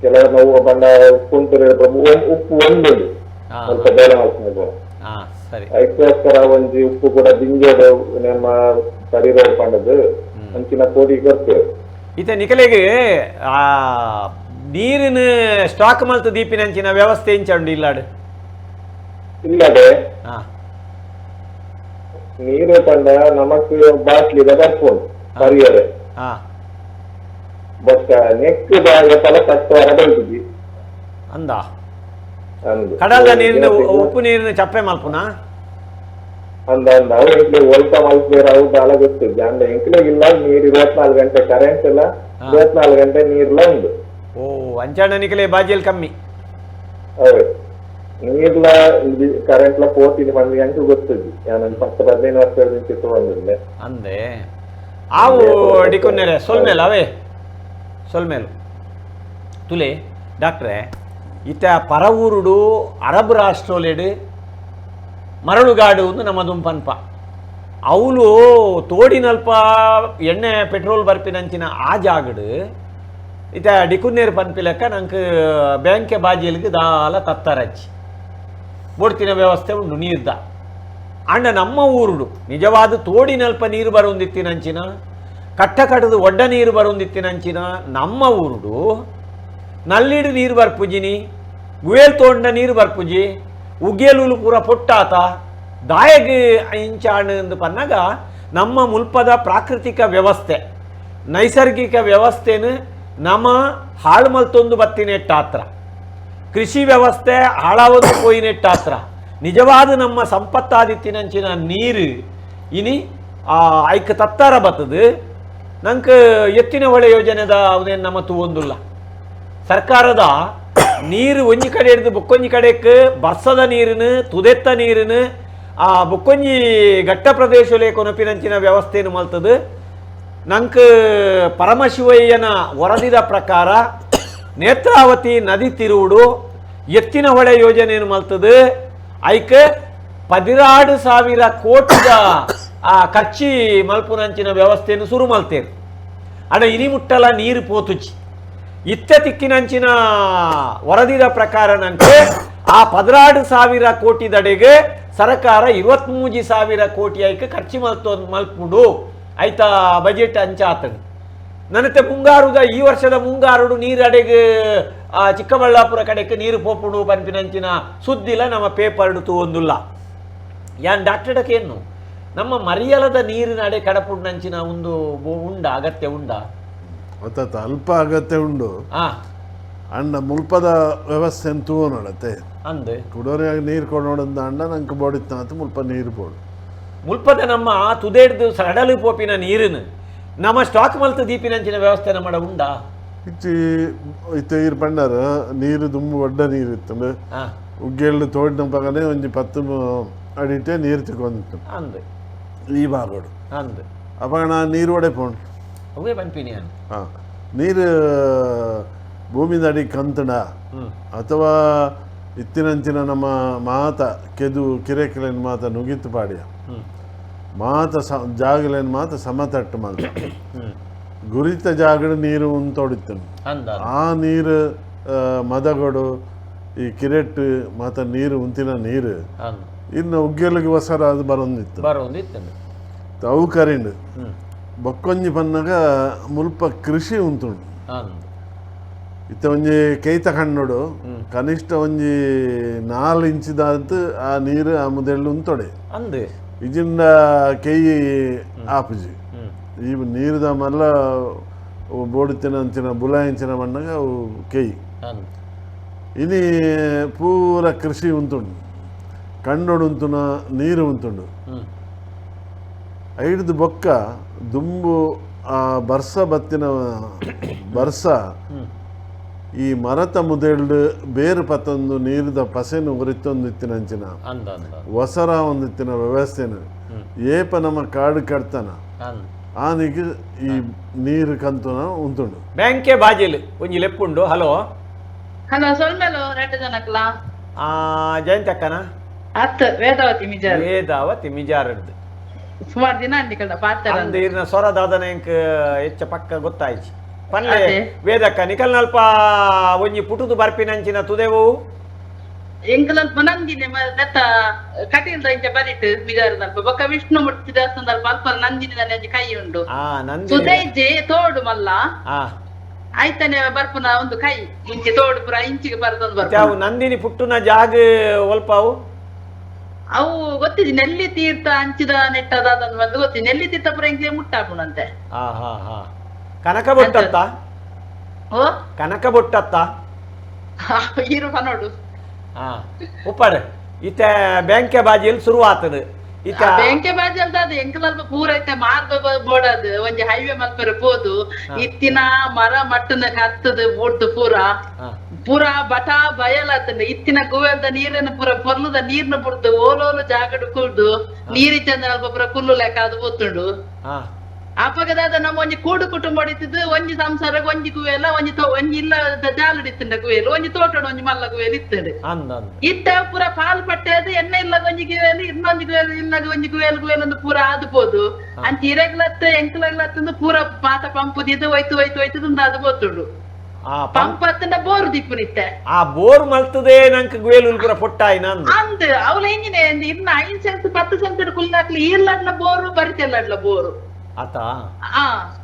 ಕೆಲವರು ನೋವು ಬಂಡ ಕುಂತುರು ಉಪ್ಪು ಒಂದು ಸ್ವಲ್ಪ ಬೇರೆ ಮಾಡ್ಕೊಂಡು ಅದಕ್ಕೋಸ್ಕರ ಒಂಜಿ ಉಪ್ಪು ಕೂಡ ದಿಂಜೋಡು ನಮ್ಮ ಶರೀರ ಪಂಡದು ಅಂಚಿನ ಕೋಡಿ ಬರ್ತೇವೆ ಇತ್ತೆ ನಿಕಲೆಗೆ ನೀರಿನ ಸ್ಟಾಕ್ ಮಲ್ತು ದೀಪಿನ ಅಂಚಿನ ವ್ಯವಸ್ಥೆ ಇಂಚಂಡು ಇಲ್ಲಾಡು ಇಲ್ಲದೆ ನೀರು ಪಂಡ ನಮಕ್ ಬಾಟ್ಲಿದ ಬರ್ಪುಂಡು ಪರಿಯರೆ ಬಟ್ ನೆಕ್ ಫಲ ಕಷ್ಟವಾರ ಬರ್ತದೆ ಅಂದ ಕಡಲ ನೀರಿನ ಉಪ್ಪು ನೀರಿನ ಚಪ್ಪೆ ಮಲ್ಪುನಾ ಅಂದ ಅವ್ರು ಒಲ್ಪ ಮಲ್ಪೇರ ಅವು ಬಾಳ ಗೊತ್ತಿದ್ದೆ ಅಂದ ಎಂಕ್ಲಿಗಿಲ್ಲ ನೀರು 24 ಗಂಟೆ ಕರೆಂಟ್ ಇಲ್ಲ 24 ಗಂಟೆ ನೀರ್ಲ ಉಂಟು ಓ ಅಂಚಣ್ಣ ನಿಕಲೆ ಬಾಜಿಯಲ್ಲಿ ಕಮ್ಮಿ ಹೌದು ನೀರ್ಲ ಇದು ಕರೆಂಟ್ಲ ಪೋತಿನ ಮಂದಿ ಅಂಕು ಗೊತ್ತಿದ್ವಿ ನಾನು 10-15 ವರ್ಷದ ಚಿತ್ರ ಬಂದಿದ್ದೆ ಅಂದೆ ಆವು ಡಿಕೊನ್ನೆರೆ ಸೊಲ್ಮೇಲು ಅವೇ ಸೊಲ್ಮೇಲು ತುಲೆ ಡಾಕ್ಟ್ರೆ ಇತ್ತ ಪರವೂರುಡು ಅರಬ್ ರಾಷ್ಟ್ರೋಲೆಡು ಮರಳುಗಾಡು ಒಂದು ನಮ್ಮದು ಪನ್ಪ ಅವಳು ತೋಡಿನಲ್ಪ ಎಣ್ಣೆ ಪೆಟ್ರೋಲ್ ಬರ್ಪಿನಂಚಿನ ಆ ಜಾಗಡು ಇತ್ತ ಡಿಕುನ್ನೇರು ಪನ್ಪಿಲೆಕ್ಕ ನಂಗೆ ಬ್ಯಾಂಕೆ ಬಾಜಿಯಲ್ಗೆ ದಾಲ ತತ್ತರಚ್ಚಿ ಬೋಡ್ತಿನ ವ್ಯವಸ್ಥೆ ಉಂಡು ನೀರ್ದ ಅಂಡ ನಮ್ಮ ಊರುಡು ನಿಜವಾದ ತೋಡಿನಲ್ಪ ನೀರು ಬರುಂದಿತ್ತಿನಂಚಿನ ಕಟ್ಟ ಕಟ್ಟದು ಒಡ್ಡ ನೀರು ಬರುಂದಿತ್ತಿನಂಚಿನ ನಮ್ಮ ಊರುಡು ನಲ್ಲಿಡು ನೀರು ಬರ್ಪುಜಿನಿ ಗುಯೇಲ್ ತೋಂಡ ನೀರು ಬರ್ಪುಜಿ ಉಗ್ಗೇಲೂಲು ಪೂರ ಪೊಟ್ಟಾತ ದಾಯಗೆ ಇಂಚಾಣ ಎಂದು ಪನ್ನಾಗ ನಮ್ಮ ಮುಲ್ಪದ ಪ್ರಾಕೃತಿಕ ವ್ಯವಸ್ಥೆ ನೈಸರ್ಗಿಕ ವ್ಯವಸ್ಥೆನ ನಮ್ಮ ಹಾಳು ಮಲ್ತೊಂದು ಬತ್ತಿನೆಟ್ಟಾತ್ರ ಕೃಷಿ ವ್ಯವಸ್ಥೆ ಹಾಳಾವದು ಪೋಯಿನೆಟ್ಟಾತ್ರ ನಿಜವಾದ ನಮ್ಮ ಸಂಪತ್ತಾದಿತ್ತಿನಂಚಿನ ನೀರು ಇನಿ ಐಕ ತತ್ತಾರ ಬತ್ತದು ನಂಗೆ ಎತ್ತಿನ ಹೊಳೆ ಯೋಜನೆದ ಅವನೇನು ನಮ್ಮ ತೂವೊಂದುಲ್ಲ ಸರ್ಕಾರದ ನೀರು ಒಂಜಿ ಕಡೆ ಹಿಡಿದು ಬೊಕ್ಕೊಂಜಿ ಕಡೆಕ್ ಬರ್ಸದ ನೀರಿನ ತುದೆತ್ತ ನೀರಿನ ಆ ಬೊಕ್ಕೊಂಜಿ ಘಟ್ಟ ಪ್ರದೇಶಲೆ ಕೊನಪಿನಂಚಿನ ವ್ಯವಸ್ಥೆಯನ್ನು ಮಲ್ತದು ನಂಗೆ ಪರಮಶಿವಯ್ಯನ ವರದಿದ ಪ್ರಕಾರ ನೇತ್ರಾವತಿ ನದಿ ತಿರುವುಡು ಎತ್ತಿನ ಹೊಳೆ ಯೋಜನೆಯನ್ನು ಮಲ್ತದು ಐಕ 16,000 ಕೋಟಿದ ಆ ಖರ್ಚಿ ಮಲ್ಪುನಂಚಿನ ವ್ಯವಸ್ಥೆಯನ್ನು ಶುರು ಮಲ್ತೇರು ಅಡ ಇನಿ ಮುಟ್ಟಲ ನೀರು ಪೋತುಚಿ ಇತ್ತ ತಿಕ್ಕಿನಂಚಿನ ವರದಿದ ಪ್ರಕಾರ ನಂಗೆ ಆ 16,000 ಕೋಟಿದಡೆಗೆ ಸರ್ಕಾರ 23,000 ಕೋಟಿ ಐಕ ಖರ್ಚು ಮಲ್ಪುಡು ಆಯ್ತಾ ಬಜೆಟ್ ಅಂಚಾತನು ನನತೆ ಮುಂಗಾರುದ ಈ ವರ್ಷದ ಮುಂಗಾರುಡು ನೀರು ಅಡೆಗೆ ಚಿಕ್ಕಬಳ್ಳಾಪುರ ಕಡೆಗೆ ನೀರು ಪೋಪುಡು ಪನ್ಪಿನಂಚಿನ ಸುದ್ದಿಲ್ಲ ನಮ್ಮ ಪೇಪರ್ಡು ತೂವೊಂದುಲ್ಲ ಯಾನ್ ಡಾಕ್ಟರ್ಡಕ್ಕೇನು ನಮ್ಮ ಮರಿಯಲದ ನೀರಿನ ಅಡೆ ಕಡಪುಡ್ನಂಚಿನ ಒಂದು ಉಂಡ ಅಗತ್ಯ ಉಂಡ ಒತ್ತ ಅಲ್ಪ ಅಗತ್ಯ ಉಂಡು ಅಂಡ ಮುಲ್ಪದ ವ್ಯವಸ್ಥೆ ತೂ ನೋಡತ್ತೆ ಅಂದೆ ಕುಡೋರಿಯಾಗಿ ನೀರು ಕೊಡೋಡಂದ ಅಂಡ ನಂಗೆ ಬೋಡಿತ್ತ ಮುಲ್ಪ ನೀರು ಬೋಡು ಮುಲ್ಪದ ನಮ್ಮ ತುದೇಡ್ದು ಸಡಲು ಪೋಪಿನ ನೀರಿನ ನಮ್ಮ ಸ್ಟಾಕ್ ಮಲ್ತ ದೀಪಿನಂಚಿನ ವ್ಯವಸ್ಥೆ ನಮ್ಮ ಉಂಡಾ ಇತ್ತು ಇರ್ ಪಂಡಾರ ನೀರು ದುಂಬು ಒಡ್ಡ ನೀರು ಇತ್ತು ಉಗ್ಗೆಳ್ಳು ತೋಡಿನ ಪಗನೆ ಒಂಜಿ 10 ಅಡಿಟೆ ನೀರು ತಿಕ್ಕೊಂಡಿತ್ತು ಅಂದೆ ಈ ಬಾಗೋಡು ಅಂದೆ ಅವಾಗ ನಾ ನೀರು ಒಡೆ ಪೋಂಡು ಅವೇ ಪನ್ಪಿನಿ ನೀರು ಭೂಮಿದ ಅಡಿ ಕಂತಡ ಅಥವಾ ಇತ್ತಿನಂಚಿನ ನಮ್ಮ ಮಾತ ಕೆದು ಕಿರೆಕಿಲೇನು ಮಾತ ನುಗಿತು ಪಾಡಿಯ ಮಾತ ಜಾಗಲೇನು ಮಾತ ಸಮತಟ್ಟು ಮಾತ ಗುರಿತ ಜಾಗಡ ನೀರು ಉಂತೊಡಿತ್ತು ಆ ನೀರು ಮದಗೊಡು ಈ ಕಿರೆಟ್ ಮಾತ ನೀರು ಉಂತಿನ ನೀರು ಇನ್ನು ಉಗ್ಗೆಲಿಗೆ ಹೊಸರ ಅದು ಬರೋಂದಿತ್ತು ಅವು ಕರಿಂಡು ಬೊಕ್ಕೊಂಜಿ ಪನ್ನಗ ಮುಲ್ಪ ಕೃಷಿ ಉಂತುಂಡು ಇತ್ತ ಒಂಜಿ ಕೈತ ಕಣ್ಣೋಡು ಕನಿಷ್ಠ ಒಂಜಿ 4 ಇಂಚಿದಾದ ಆ ನೀರು ಆ ಮುದೆಳ್ಳು ಉಂತೊಡೆ ಇಜಿಂದ ಕೈ ಆಪುಜಿ ಈ ನೀರುದ ಮಲ್ಲ ಬೋಡುತ್ತಿನ ಅಂಚಿನ ಬುಲಾಯಿಂಚಿನ ಮಣ್ಣಗ ಅವು ಕೈ ಇನಿ ಪೂರ ಕೃಷಿ ಉಂತುಂಡು ಕಣ್ಣೊಡು ಉಂತುನ ನೀರು ಉಂತುಂಡು ಐಡ್ದು ಬೊಕ್ಕ ದುಂಬು ಆ ಬರ್ಸ ಬತ್ತಿನ ಬರ್ಸ ಈ ಮರತ ಮುದೆಳ್ಳು ಬೇರು ಪತ್ತೊಂದು ನೀರಿದ ಪಸೆನು ಉರಿತೊಂದಿತ್ತಿನಂಚಿನ ಹೊಸರ ಒಂದಿತ್ತಿನ ವ್ಯವಸ್ಥೆನ ಏಪ ನಮ್ಮ ಕಾಡು ಕಡ್ತನ ಆನಿಗೆ ಈ ನೀರು ಕಂತುನ ಉಂತುಂಡು ಬ್ಯಾಂಕೆ ಬಾಜಿಲ್ ಒಂಜಿ ಲೆಪ್ಪುಂಡು ಹಲೋ ಹಲೋ ಸೊಲ್ಮೆಲು 2 ಜನಕ್ಲ ಜಯಂತಿ ಅಕ್ಕನ ವೇದಾವತಿ ಮಿಜಾರದ್ದು ಸುಮಾರು ದಿನ ಅಂಡಿ ಕಡ ಪಾತ್ರ ಇರ್ನ ಸ್ವರದಾದನ ಹೆಚ್ಚ ಪಕ್ಕ ಗೊತ್ತಾಯ್ತು ಪನ್ಲೆ ವೇದಕ್ಕ ನಿಕಲ್ನಲ್ಪ ಒಂಜಿ ಪುಟುದು ಬರ್ಪಿನಂಚಿನ ತುದೆವು ಎಂಕಲಲ್ಪ ನಂದಿನಿ ನೆತ್ತ ಕಟೀಲ್ದ ಇಂಚ ಬರಿಟ್ ಮಿಜಾರದಲ್ಪ ಬೊಕ್ಕ ವಿಷ್ಣು ಮೂರ್ತಿ ದೇವಸ್ಥಾನದಲ್ಪ ಅಲ್ಪ ನಂದಿನಿ ಒಂಜಿ ಕೈ ಉಂಡು ಸುದೈಜೆ ತೋಡು ಮಲ್ಲ ಆಯ್ತಾನೆ ಬರ್ಪುನ ಒಂದು ಕೈ ಇಂಚೆ ತೋಡು ಪುರ ಇಂಚಿಗೆ ಬರದೊಂದು ಬರ್ಪ ನಂದಿನಿ ಪುಟ್ಟುನ ಜಾಗ ಒಲ್ಪಾವು ಅವು ಗೊತ್ತಿದೆ ನೆಲ್ಲಿ ತೀರ್ಥ ಅಂಚಿದ ನೆಟ್ಟದ ಅದನ್ನು ಒಂದು ಗೊತ್ತಿ ನೆಲ್ಲಿ ತೀರ್ಥ ಪುರ ಇಂಚೆ ಮುಟ್ಟಾಪುಣಂತೆ ಕನಕ ಬೊಟ್ಟತ್ತ ಓ ಕನಕ ಬೊಟ್ಟತ್ತ ಇರು ನೋಡು ಉಪ್ಪಡ್ ಇತ್ತ ಬ್ಯಾಂಕೆ ಬಾಜಿಯಲ್ಲಿ ಶುರು ಆತದ ಇತ್ತ ಬ್ಯಾಂಕೆ ಬಾಜಿ ಅಂತ ಅದು ಎಂಕಲಲ್ಪ ಪೂರ ಐತೆ ಮಾರ್ಗ ಬೋಡದು ಒಂಜಿ ಹೈವೇ ಮಲ್ಪರ ಪೋದು ಇತ್ತಿನ ಮರ ಮಟ್ಟನ ಹತ್ತದ ಓಡ್ತು ಪೂರ ಪೂರ ಬಟ ಬಯಲತ್ತಂಡ ಇತ್ತಿನ ಗುವೆಲ್ದ ನೀರಿನ ಪೂರ ಪೊರ್ಲುದ ನೀರ್ನ ಬುಡ್ದು ಓಲೋಲು ಜಾಗಡು ಕುಲ್ದು ನೀರಿ ಚಂದ ಅಲ್ಪ ಪೂರ ಕುಲ್ಲು ಲೆಕ್ಕ ಅದು ಗೊತ್ತುಂಡು ಅಪಗದಾದ ನಮ್ಮ ಒಂಜಿ ಕೂಡು ಕುಟುಂಬ ಹೊಡಿತಿದ್ದು ಒಂಜಿ ಸಂಸಾರ ಒಂಜಿ ಗುವೆಲ್ಲ ಒಂಜಿ ಇಲ್ಲ ಜಾಲಡಿತ್ತಂಡ ಗುವೆಲು ಒಂಜಿ ತೋಟಡು ಒಂಜಿ ಮಲ್ಲ ಗುವೆಲ್ ಇತ್ತಂಡು ಇತ್ತ ಪೂರ ಪಾಲ್ ಪಟ್ಟೆದು ಎಣ್ಣೆ ಇಲ್ಲ ಒಂಜಿ ಗುವೆಲ್ ಇನ್ನೊಂಜಿ ಗುವೆಲ್ ಇಲ್ಲ ಒಂಜಿ ಗುವೆಲ್ ಒಂದು ಪೂರ ಆದ್ಬೋದು ಅಂತ ಇರೆಗ್ಲತ್ತ ಎಂಕ್ಲಗ್ಲತ್ತಂದು ಪೂರ ಪಾತ ಪಂಪುದಿದ್ದು ಒಯ್ತು ಅದು ಗೊತ್ತುಂಡು ಪಂಪ್ ಅತ್ತಂಡ ಬೋರ್ ದಿಪ್ಪುನಿತ್ತೆ ಆ ಬೋರ್ ಮಲ್ತದೆ ನಂಗೆ ಗುವೇಲು ಪೂರ ಪೊಟ್ಟಾಯಿ ನಂದು ಅಂದ್ ಅವಳ ಹೆಂಗಿನೆ ಇನ್ನ 5 ಸೆಂಟ್ 10 ಸೆಂಟ್ ಕುಲ್ಲಾಕ್ಲಿ ಈರ್ಲಾಡ್ಲ ಬೋರು ಬರಿತೆಲ್ಲಾಡ್ಲ ಬೋರು ಆತ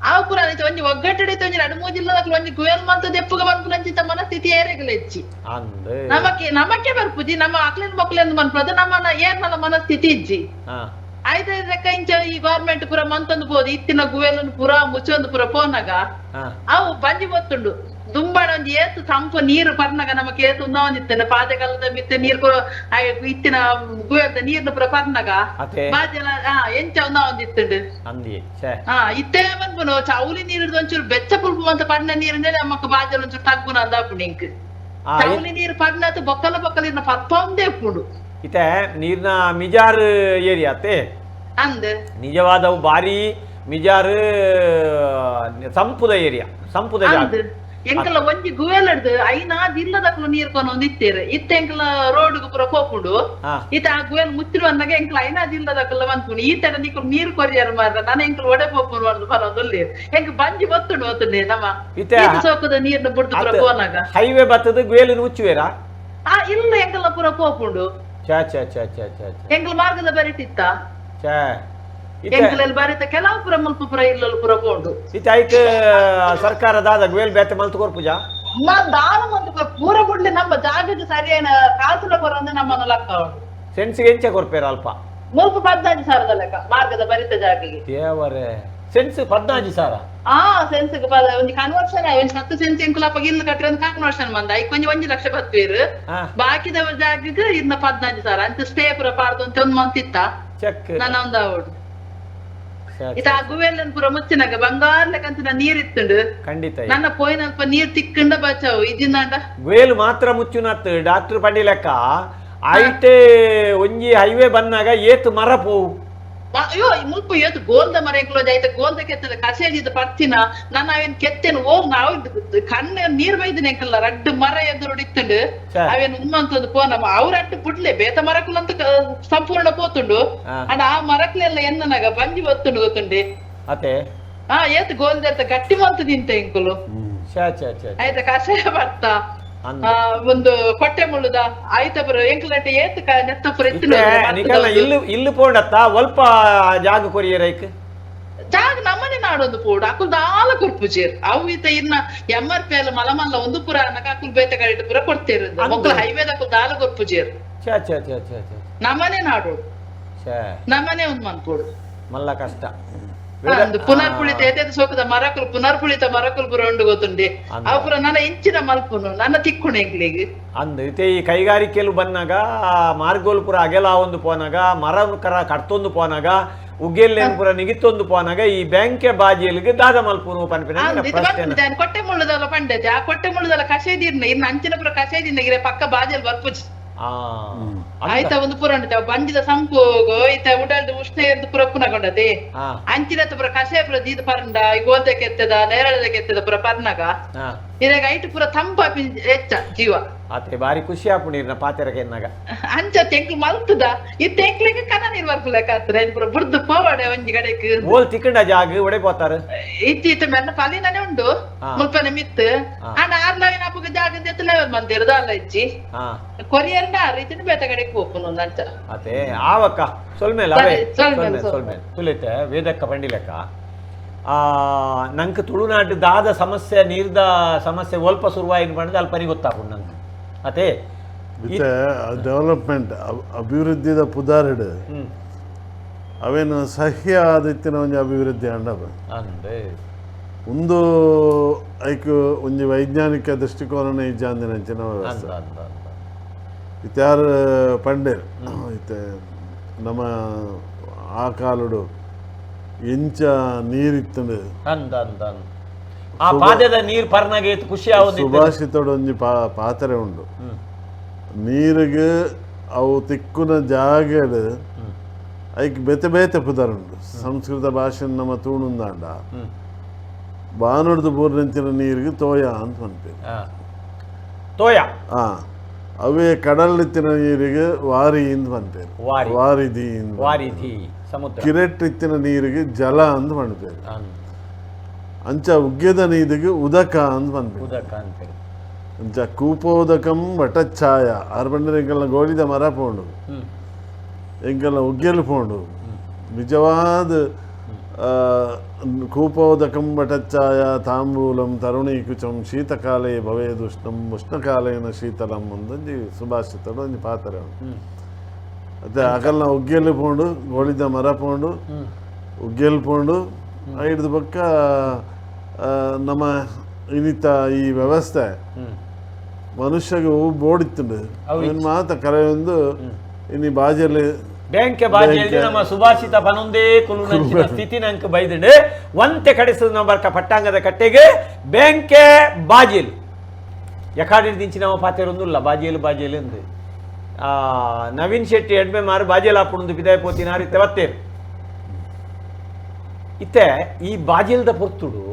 ಅವ ಪೂರ ಒಂಜಿ ಒಗ್ಗಟ್ಟಿಡಿತ್ತು ಒಂಜಿ 2-3 ಜಿಲ್ಲಾಕ್ಲಿ ಒಂಜಿ ಗುವೇಲ್ ಮಂತದ ಎಪ್ಪುಗ ಬಂದ್ಪುನಂಚಿತ ಮನಸ್ಥಿತಿ ಏರೆಗಲ ಹೆಚ್ಚಿ ನಮಕ್ಕೆ ಬರ್ಪುಜಿ ನಮ್ಮ ಅಕ್ಲಿನ ಮಕ್ಳೆಂದು ಮನ್ಪದ ನಮ್ಮ ಏರ್ನಲ ಮನಸ್ಥಿತಿ ಇಜ್ಜಿ ಆಯ್ತು ಲೆಕ್ಕ ಇಂಚ ಈ ಗೌರ್ಮೆಂಟ್ ಪೂರ ಮಂತೊಂದು ಬೋದು ಇತ್ತಿನ ಗುವೇಲನ್ನು ಪೂರ ಮುಚ್ಚೊಂದು ಪೂರ ಪೋನಾಗ ಅವು ಬಂಜಿ ಗೊತ್ತುಂಡು ದುಂಬಾಡ ಒಂಜಿ ಏತು ತಂಪು ನೀರು ಪರ್ನಾಗ ನಮಕ್ ಏತು ಉಂದಾವಂದಿತ್ತೇನೆ ಪಾತೆಕಾಲದ ಮಿತ್ತೆ ನೀರು ಇತ್ತಿನ ಗುವೇಲ್ದ ನೀರ್ನ ಪೂರ ಪರ್ನಾಗ ಬಾಜೆಲ್ಲ ಎಂಚ ಉಂದಾವಂದಿತ್ತುಂಡು ಇತ್ತೇ ಬಂದ್ಬುನು ಚೌಲಿ ನೀರಿಡ್ದು ಒಂಚೂರು ಬೆಚ್ಚ ಪುಲ್ಪು ಅಂತ ಪರ್ನ ನೀರಿಂದೇ ನಮಕ್ ಬಾಜೆಲ್ಲ ಒಂಚೂರು ತಗ್ಗುನ ಅಂದಾಪುಂಡು ಇಂಕ್ ಚೌಲಿ ನೀರು ಪರ್ನತ್ತು ಬೊಕ್ಕಲ ಇರ್ನ ಪಪ್ಪ ಒಂದೇ ಉಪ್ಪುಂಡು ಇತ್ತೆ ನೀರಿನ ಮಿಜಾರ್ ಏರಿಯಾ ಅತ್ತೆ ಅಂದ್ ನಿಜವಾದವು ಬಾರಿ ಮಿಜಾರ್ ಸಂಪುದ ಏರಿಯಾ ಸಂಪುದ ಜಾಗ ಎಂಕಲ ಒಂಜಿ ಗುವೆಲಡ್ದು ಐನಾದ್ ಇಲ್ಲದಕ್ಲು ನೀರ್ ಕೊನೊಂದು ಇತ್ತೇರೆ ಇತ್ತ ಎಂಕಲ ರೋಡ್ ಪೂರ ಪೋಪುಂಡು ಇತ್ತ ಆ ಗುವೆಲ್ ಮುಚ್ಚಿರು ಅಂದಾಗ ಎಂಕಲ ಐನಾದ್ ಇಲ್ಲದಕ್ಲ ಬಂದ್ಪುಂಡು ಈ ತರ ನಿಕ್ಲು ನೀರು ಕೊರಿಯಾರ ಮಾರ ನಾನು ಎಂಕಲ ಒಡೆ ಪೋಪುಂಡು ಮಾಡ್ದು ಬರೋದಲ್ಲಿ ಎಂಕ ಬಂಜಿ ಗೊತ್ತುಂಡು ನಮ್ಮ ಸೋಕದ ನೀರ್ನ ಬಿಡ್ದು ಪೂರ ಪೋನಾಗ ಹೈವೇ ಬತ್ತದ ಗುವೆಲ್ ಮುಚ್ಚುವೇರಾ ಇಲ್ಲ ಎಂಕಲ ಪೂರ ಪೋಪುಂಡು ಎಂಕಲ ಮಾರ್ಗದ ಬರಿತಿತ್ತ ಎಂಕಲಲ್ಲಿ ಬರಿತ ಕೆಲವು ಪುರ ಮಲ್ಪ ಪುರ ಇಲ್ಲಲು ಪುರ ಪೋಂಡು ಐಕ್ ಸರ್ಕಾರದ ಗುವೇಲ್ ಬೇತೆ ಮಲ್ತು ಕೊರ್ಪುಜ ದಾನ ಮಂತು ಪೂರ ಬಿಡ್ಲಿ ನಮ್ಮ ಜಾಗಕ್ಕೆ ಸರಿಯಾನ ಕಾಸುಲ ಕೊರಂದ್ರೆ ನಮ್ಮನ್ನು ಲೆಕ್ಕ ಸೆನ್ಸಿಗೆ ಎಂಚ ಕೊರ್ಪೇರ ಅಲ್ಪ ಮುಲ್ಪ 15,000 ಲೆಕ್ಕ ಮಾರ್ಗದ ಬರಿತ ಜಾಗಿಗೆ ದೇವರೇ ಸೆನ್ಸ್ 15,000 ಸೆನ್ಸ್ ಒಂದು ಕನ್ವರ್ಷನ್ 10 ಸೆನ್ಸ್ ಎಂಕುಲಪ್ಪ ಇಲ್ಲು ಕಟ್ಟಿ ಒಂದು ಕನ್ವರ್ಷನ್ ಬಂದ ಐಕ್ ಒಂಜಿ 1 ಲಕ್ಷ ಬತ್ತೀರು ಬಾಕಿದ ಜಾಗಿಗೆ ಇನ್ನ 15,000 ಅಂತ ಸ್ಟೇ ಪುರ ಪಾರ್ದು ಅಂತ ಒಂದು ಮಂತ್ ಇತ್ತ ಚೆಕ್ ನನ್ನ ಒಂದು ಅವಡು ಇತ ಆ ಗುವೆಲ್ಲನ್ ಪುರ ಮುಚ್ಚಿನಾಗ ಬಂಗಾರ ಲೆಕ್ಕಂತ ನೀರ್ ಇತ್ತುಂಡು ಖಂಡಿತ ನನ್ನ ಪೋಯಿನಲ್ಪ ನೀರ್ ತಿಕ್ಕಂಡ ಬಚಾವು ಇದಿನಾಂಡ ಗುವೇಲ್ ಮಾತ್ರ ಮುಚ್ಚುನತ್ ಡಾಕ್ಟರ್ ಪಂಡಿ ಲೆಕ್ಕ ಐಟೆ ಒಂಜಿ ಹೈವೇ ಬಂದಾಗ ಏತ್ ಮರ ಪೋವು ಅಯ್ಯೋ ಮುಲ್ಪ ಏತು ಗೋಲ್ದ ಮರ ಎಂಕ್ಲೋಜ್ ಆಯ್ತ ಗೋಲ್ದ ಕೆತ್ತದ ಕಸೇಜಿದ ಪರ್ತಿನ ನನ್ನ ಅವೇನ್ ಕೆತ್ತೇನು ನಾವು ಕಣ್ಣ ನೀರ್ ಬೈದಿನ ಎಂಕಲ್ಲ ರಡ್ಡು ಮರ ಎದುರು ಇತ್ತುಂಡು ಅವೇನು ಉಮ್ಮಂತದ್ದು ಪೋನಮ್ಮ ಅವ್ರ ಅಟ್ಟು ಬಿಡ್ಲೆ ಬೇತ ಮರಕ್ಲಂತ ಸಂಪೂರ್ಣ ಪೋತುಂಡು ಅಂಡ ಆ ಮರಕ್ಲೆಲ್ಲ ಎನ್ನನಾಗ ಬಂಜಿ ಒತ್ತುಂಡು ಗೊತ್ತುಂಡಿ ಅತೆ ಏತು ಗೋಲ್ದ ಗಟ್ಟಿ ಮಂತದಿಂತ ಎಂಕುಲು ಆಯ್ತ ಕಷಾಯ ಬರ್ತ ಒಂದು ಕೊಟ್ಟೆ ಮುಳ್ಳುದ ಆಯ್ತಪುರ ಎಂಕ್ಲಟ್ಟ ಏತ್ ನೆತ್ತಪುರ ಇಲ್ಲು ಪೋಂಡತ್ತ ಒಲ್ಪ ಜಾಗ ಕೊರಿಯರೈಕ್ ಜಾಗ ನಮ್ಮನೆ ನಾಡೊಂದು ಪೋಡು ಅಕುಲ್ ದಾಲ ಕೊರ್ಪುಜೇರ್ ಅವು ಈತ ಇನ್ನ MRP ಎಲ್ಲ ಮಲಮಲ್ಲ ಒಂದು ಪುರ ಅಕುಲ್ ಬೇತೆ ಕಡಿಟ್ಟು ಪುರ ಕೊಡ್ತೇರು ಮಕ್ಕಳು ಹೈವೇದ ಅಕುಲ್ ದಾಲ ಕೊರ್ಪುಜೇರ್ ನಮ್ಮನೆ ನಾಡೋಡು ನಮ್ಮನೆ ಒಂದ್ ಮನ್ಪೋಡು ಮಲ್ಲ ಕಷ್ಟ ಪುನರ್ಪುಳಿತ ಸೋಕದ ಮರಕುಲು ಪುನರ್ಪುಳಿತ ಮರಕುಲು ಪುರ ಉಂಡು ಗೊತ್ತುಂಡಿ ಅವು ಪುರ ನನ್ನ ಇಂಚಿನ ಮಲ್ಪುನು ನನ್ನ ತಿಕ್ಕುಣ ಎಂಕ್ಲಿಗೆ ಅಂದ್ ಇತ್ತೆ ಈ ಕೈಗಾರಿಕೆಲು ಬಂದಾಗ ಮಾರ್ಗೋಲ್ ಪುರ ಅಗೆಲ ಒಂದು ಪೋನಾಗ ಮರ ಕರ ಕಟ್ತೊಂದು ಪೋನಾಗ ಉಗ್ಗೆಲ್ಲೇನು ಪುರ ನಿಗಿತ್ತೊಂದು ಪೋನಾಗ ಈ ಬ್ಯಾಂಕೆ ಬಾಜಿಯಲ್ಲಿಗೆ ದಾದ ಮಲ್ಪುನು ಪನ್ಪಿನ ಕೊಟ್ಟೆ ಮುಳ್ಳುದಲ್ಲ ಪಂಡೈತೆ ಆ ಕೊಟ್ಟೆ ಮುಳ್ಳುದಲ್ಲ ಕಷೇದಿರ್ನ ಇನ್ನು ಅಂಚಿನ ಪುರ ಕಷೇದಿನ ಪಕ್ಕ ಬಾಜಿಯಲ್ಲಿ ಬರ್ಪುಜಿ ಆಯ್ತಾ ಒಂದು ಪುರ ಬಂಜಿದ ಸಂಪು ಈತ ಉಡಲ್ದು ಉಷ್ಣ ಎದ್ದು ಪುರ ಪುನಗೊಂಡದೆ ಅಂಚಿನತ್ತ ಪುರ ಕಷಾಯ ಪುರ ದೀದ ಪರಂಡ ಗೋಲ್ದ ಕೆತ್ತದ ನೇರಳದ ಕೆತ್ತದ ಪುರ ಪರ್ನಾಗ ಇದಾಗ ಐಟು ಪುರ ತಂಪಾಪಿ ಹೆಚ್ಚ ಜೀವ ಅತ್ತೆ ಬಾರಿ ಖುಷಿ ಆಪು ನೀರ್ನ ಪಾತೆರಗೆ ಎನ್ನಾಗ ಅಂಚ ತೆಂಕ್ಲು ಮಲ್ತದ ಈ ತೆಂಕ್ಲಿಗೆ ಕನ ನೀರ್ ಬರ್ಪುಲೆಕ್ಕ ಹತ್ರ ಪುರ ಬುಡ್ದು ಪೋವಾಡೆ ಒಂಜಿ ಗಡೆಕ್ ಓಲ್ ತಿಕ್ಕಂಡ ಜಾಗ ಒಡೆ ಪೋತಾರ ಇತ್ತೀತ ಮೆನ್ನ ಪಲಿನೇ ಉಂಡು ಮುಲ್ಪನೆ ಮಿತ್ತು ಅಂಡ್ ಆರ್ಲವಿನ ಅಪ್ಪಗ ಜಾಗದ ಎತ್ತಲೇವಲ್ ಮಂದಿರದು ಅಲ್ಲ ಇಜ್ಜಿ ಕೊರಿಯರ್ನ ಆ ರೀತಿನ ಬೇತ ಕಡೆಗೆ ಹೋಗ್ಪುನು ಅಂಚ ಅತ್ತೆ ಆವಕ್ಕ ಸೊಲ್ಮೇಲೆ ಅವೇ ಸೊಲ್ಮೇಲೆ ತುಲಿತೆ ವೇದಕ್ಕ ಪಂಡಿಲೆಕ್ಕ ನಂಗೆ ತುಳುನಾಡು ದಾದ ಸಮಸ್ಯೆ ನೀರ್ದ ಸಮಸ್ಯೆ ಒಲ್ಪ ಶುರುವಾಯಿನ ಪಂಡದ ಅಲ್ಪನಿ ಗೊತ್ತಾಪುಂಡು ನಂಗೆ ಅದೇ ಡೆವಲಪ್ಮೆಂಟ್ ಅಭಿವೃದ್ಧಿದ ಪುದಾರಿಡು ಅವೇನು ಸಹ್ಯ ಆದಿತ್ತಿನ ಒಂಜಿ ಅಭಿವೃದ್ಧಿ ಅಂಡದ ಒಂದು ಐಕ್ ಒಂಜಿ ವೈಜ್ಞಾನಿಕ ದೃಷ್ಟಿಕೋನ ಇಜ್ಜಾಂದಿನಂಚಿನ ವ್ಯವಸ್ಥೆ ಇತ್ಯಾರು ಪಂಡೇರು ಇತ್ತೆ ನಮ್ಮ ಆ ಕಾಲುಡು ಎಂಚ ನೀರಿತ್ತಂಡು ಆ ಪಾದದ ನೀರು ಪರ್ನಗೆ ಖುಷಿ ಆಗೋದು ಸುಭಾಷಿತೋಡು ಒಂಜಿ ಪಾತ್ರೆ ಉಂಡು ನೀರಿಗೆ ಅವು ತಿಕ್ಕುನ ಜಾಗಡ್ ಐಕ್ ಬೆತೆ ಬೇತೆ ಪುದರುಂಡು ಸಂಸ್ಕೃತ ಭಾಷೆ ನಮ್ಮ ತೂಣುಂದಾಂಡ ಬಾನುಡ್ದು ಬೋರ್ನಂಚಿನ ನೀರಿಗೆ ತೋಯ ಅಂತ ಅನ್ಪೇರು ತೋಯ ಅವೇ ಕಡಲಿತ್ತಿನ ನೀರಿಗೆ ವಾರಿ ಅಂತ ಬಂತೇರು ವಾರಿದಿ ವಾರಿಧಿ ಸಮುದ್ರ ಕಿರೆಟ್ ಇತ್ತಿನ ನೀರಿಗೆ ಜಲ ಅಂತ ಬಂದ್ಪೇರು ಅಂಚ ಉಗ್ಗೆದ ನೀರಿಗೆ ಉದಕ ಅಂತ ಬಂದ್ಪೇರು ಉದಕ ಅಂತೇರು ಅಂಚ ಕೂಪೋದಕಂ ವಟಚ್ಛಾಯ ಆರು ಬಂದ್ರೆ ಎಂಕಲ್ನ ಗೋಳಿದ ಮರ ಪೋಂಡು ಎಂಕಲ್ನ ಉಗ್ಗೆಲು ಪೋಂಡು ನಿಜವಾದ ಕೂಪೋದಕಂ ವಟಚ್ಛಾಯ ತಾಂಬೂಲಂ ತರುಣೀಕುಚಂ ಶೀತಕಾಲೇ ಭವೇದುಷ್ಣಂ ಉಷ್ಣಕಾಲೇನ ಶೀತಲಂ ಒಂದೊಂದು ಸುಭಾಷಿತಡು ಒಂದು ಪಾತ್ರೆ ಉಂಟು ಅದೇ ಅಕಲ್ನ ಉಗ್ಗೆಲು ಪೋಂಡು ಗೋಳಿದ ಮರ ಪೋಂಡು ಉಗ್ಗೆಲು ಪೋಂಡು ಹಿಡಿದು ಪಕ್ಕ ನಮ್ಮ ಇನ್ನಿತ ಈ ವ್ಯವಸ್ಥೆ ಮನುಷ್ಯಗೆ ಬೋಡಿತ್ತುಂಡು ಏನು ಮಾತ ಕರೆಯೊಂದು ಇನ್ನು ಬಾಜಲ್ಲಿ ಬ್ಯಾಂಕ್ ಬಾಜಿಯಲ್ಲಿ ನಮ್ಮ ಸುಭಾಷಿತ ಪನೊಂದೇ ಕುಲುನಂಚಿನ ಸ್ಥಿತಿ ನಂಗೆ ಬೈದಿಡು ಒಂತೆ ಕಡಿಸದ ನಂಬರ್ಕ ಪಟ್ಟಾಂಗದ ಕಟ್ಟೆಗೆ ಬ್ಯಾಂಕೆ ಬಾಜಿಲ್ ಯಕಾಡಿ ದಿಂಚಿ ನಮ್ಮ ಪಾತೆರೊಂದುಲ್ಲ ಬಾಜಿಯಲ್ಲಿ ಅಂದು ನವೀನ್ ಶೆಟ್ಟಿ ಎಡ್ಮೆ ಮಾರು ಬಾಜಿಯಲ್ಲಿ ಹಾಕೊಂಡು ಬಿದಾಯ ಪೋತಿನಾರು ಇತ್ತೆ ಬತ್ತೇರು ಇತ್ತೆ ಈ ಬಾಜಿಲ್ದ ಪೊರ್ತುಡು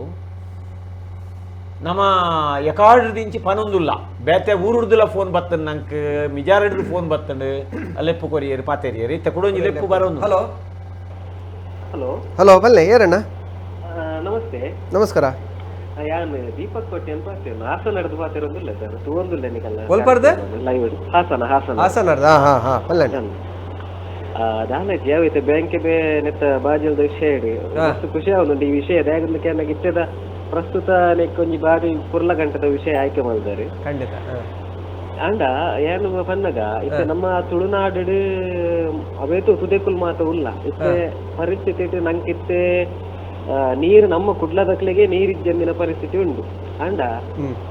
ನಮ್ಮ ಎಕಾಡ್ರ ದಿಂಚಿ ಪನೊಂದುಲ್ಲ ಬೇತೆ ಊರುಡ್ದುಲ ಫೋನ್ ಬತ್ತನ್ ನಂಗೆ ಮಿಜಾರಡ್ದು ಫೋನ್ ಬತ್ತಂಡು ಲೆಪ್ಪು ಕೊರಿಯರು ಪಾತೆರಿಯರು ಇತ್ತ ಕೊಡೊಂಜಿ ಲೆಪ್ಪು ಬರೋದು ಹಲೋ ಹಲೋ ಹಲೋ ಬಲ್ಲೆ ಯಾರಣ್ಣ ನಮಸ್ತೆ ನಮಸ್ಕಾರ ಯಾನ್ ದೀಪಕ್ ಕೊಟ್ಟಿ ಅಂತ ಪಾತೇನು ಹಾಸನ ನಡೆದು ಪಾತಿರೊಂದಿಲ್ಲ ಸರ್ ತೂವೊಂದಿಲ್ಲ ನಿಕಲ್ಲ ಒಲ್ಪರ್ದೆ ಲೈವ್ ಹಾಸನ ಹಾಸನ ಬಲ್ಲೆ ದಾನ ಜಾವೈತೆ ಬ್ಯಾಂಕ್ ಬೇ ನೆತ್ತ ಬಾಜಲ್ದ ವಿಷಯ ಹೇಳಿ ಮಸ್ತ್ ಖುಷಿ ಆಗುಂಡು ಈ ವಿಷಯ ದಾಗಲಿಕ್ಕೆ ನನಗೆ ಇತ್ತದ ಪ್ರಸ್ತುತ ಒಂಜಿ ಬಾರಿ ಪುರ್ಲ ಗಂಟದ ವಿಷಯ ಆಯ್ಕೆ ಮಾಡಿದ್ದಾರೆ ಖಂಡಿತ ಅಂಡ ಏನು ಪನ್ನಗ ಇತ್ತೆ ನಮ್ಮ ತುಳುನಾಡು ಅವೇತು ತುದೆಕುಲ್ ಮಾತ ಉಲ್ಲ ಇತ್ತೆ ಪರಿಸ್ಥಿತಿ ನಂಗಿತ್ತೆ ನೀರು ನಮ್ಮ ಕುಡ್ಲದಕ್ಲೆಗೆ ನೀರಿನ ಜಮ್ಮಿನ ಪರಿಸ್ಥಿತಿ ಉಂಟು ಅಂಡ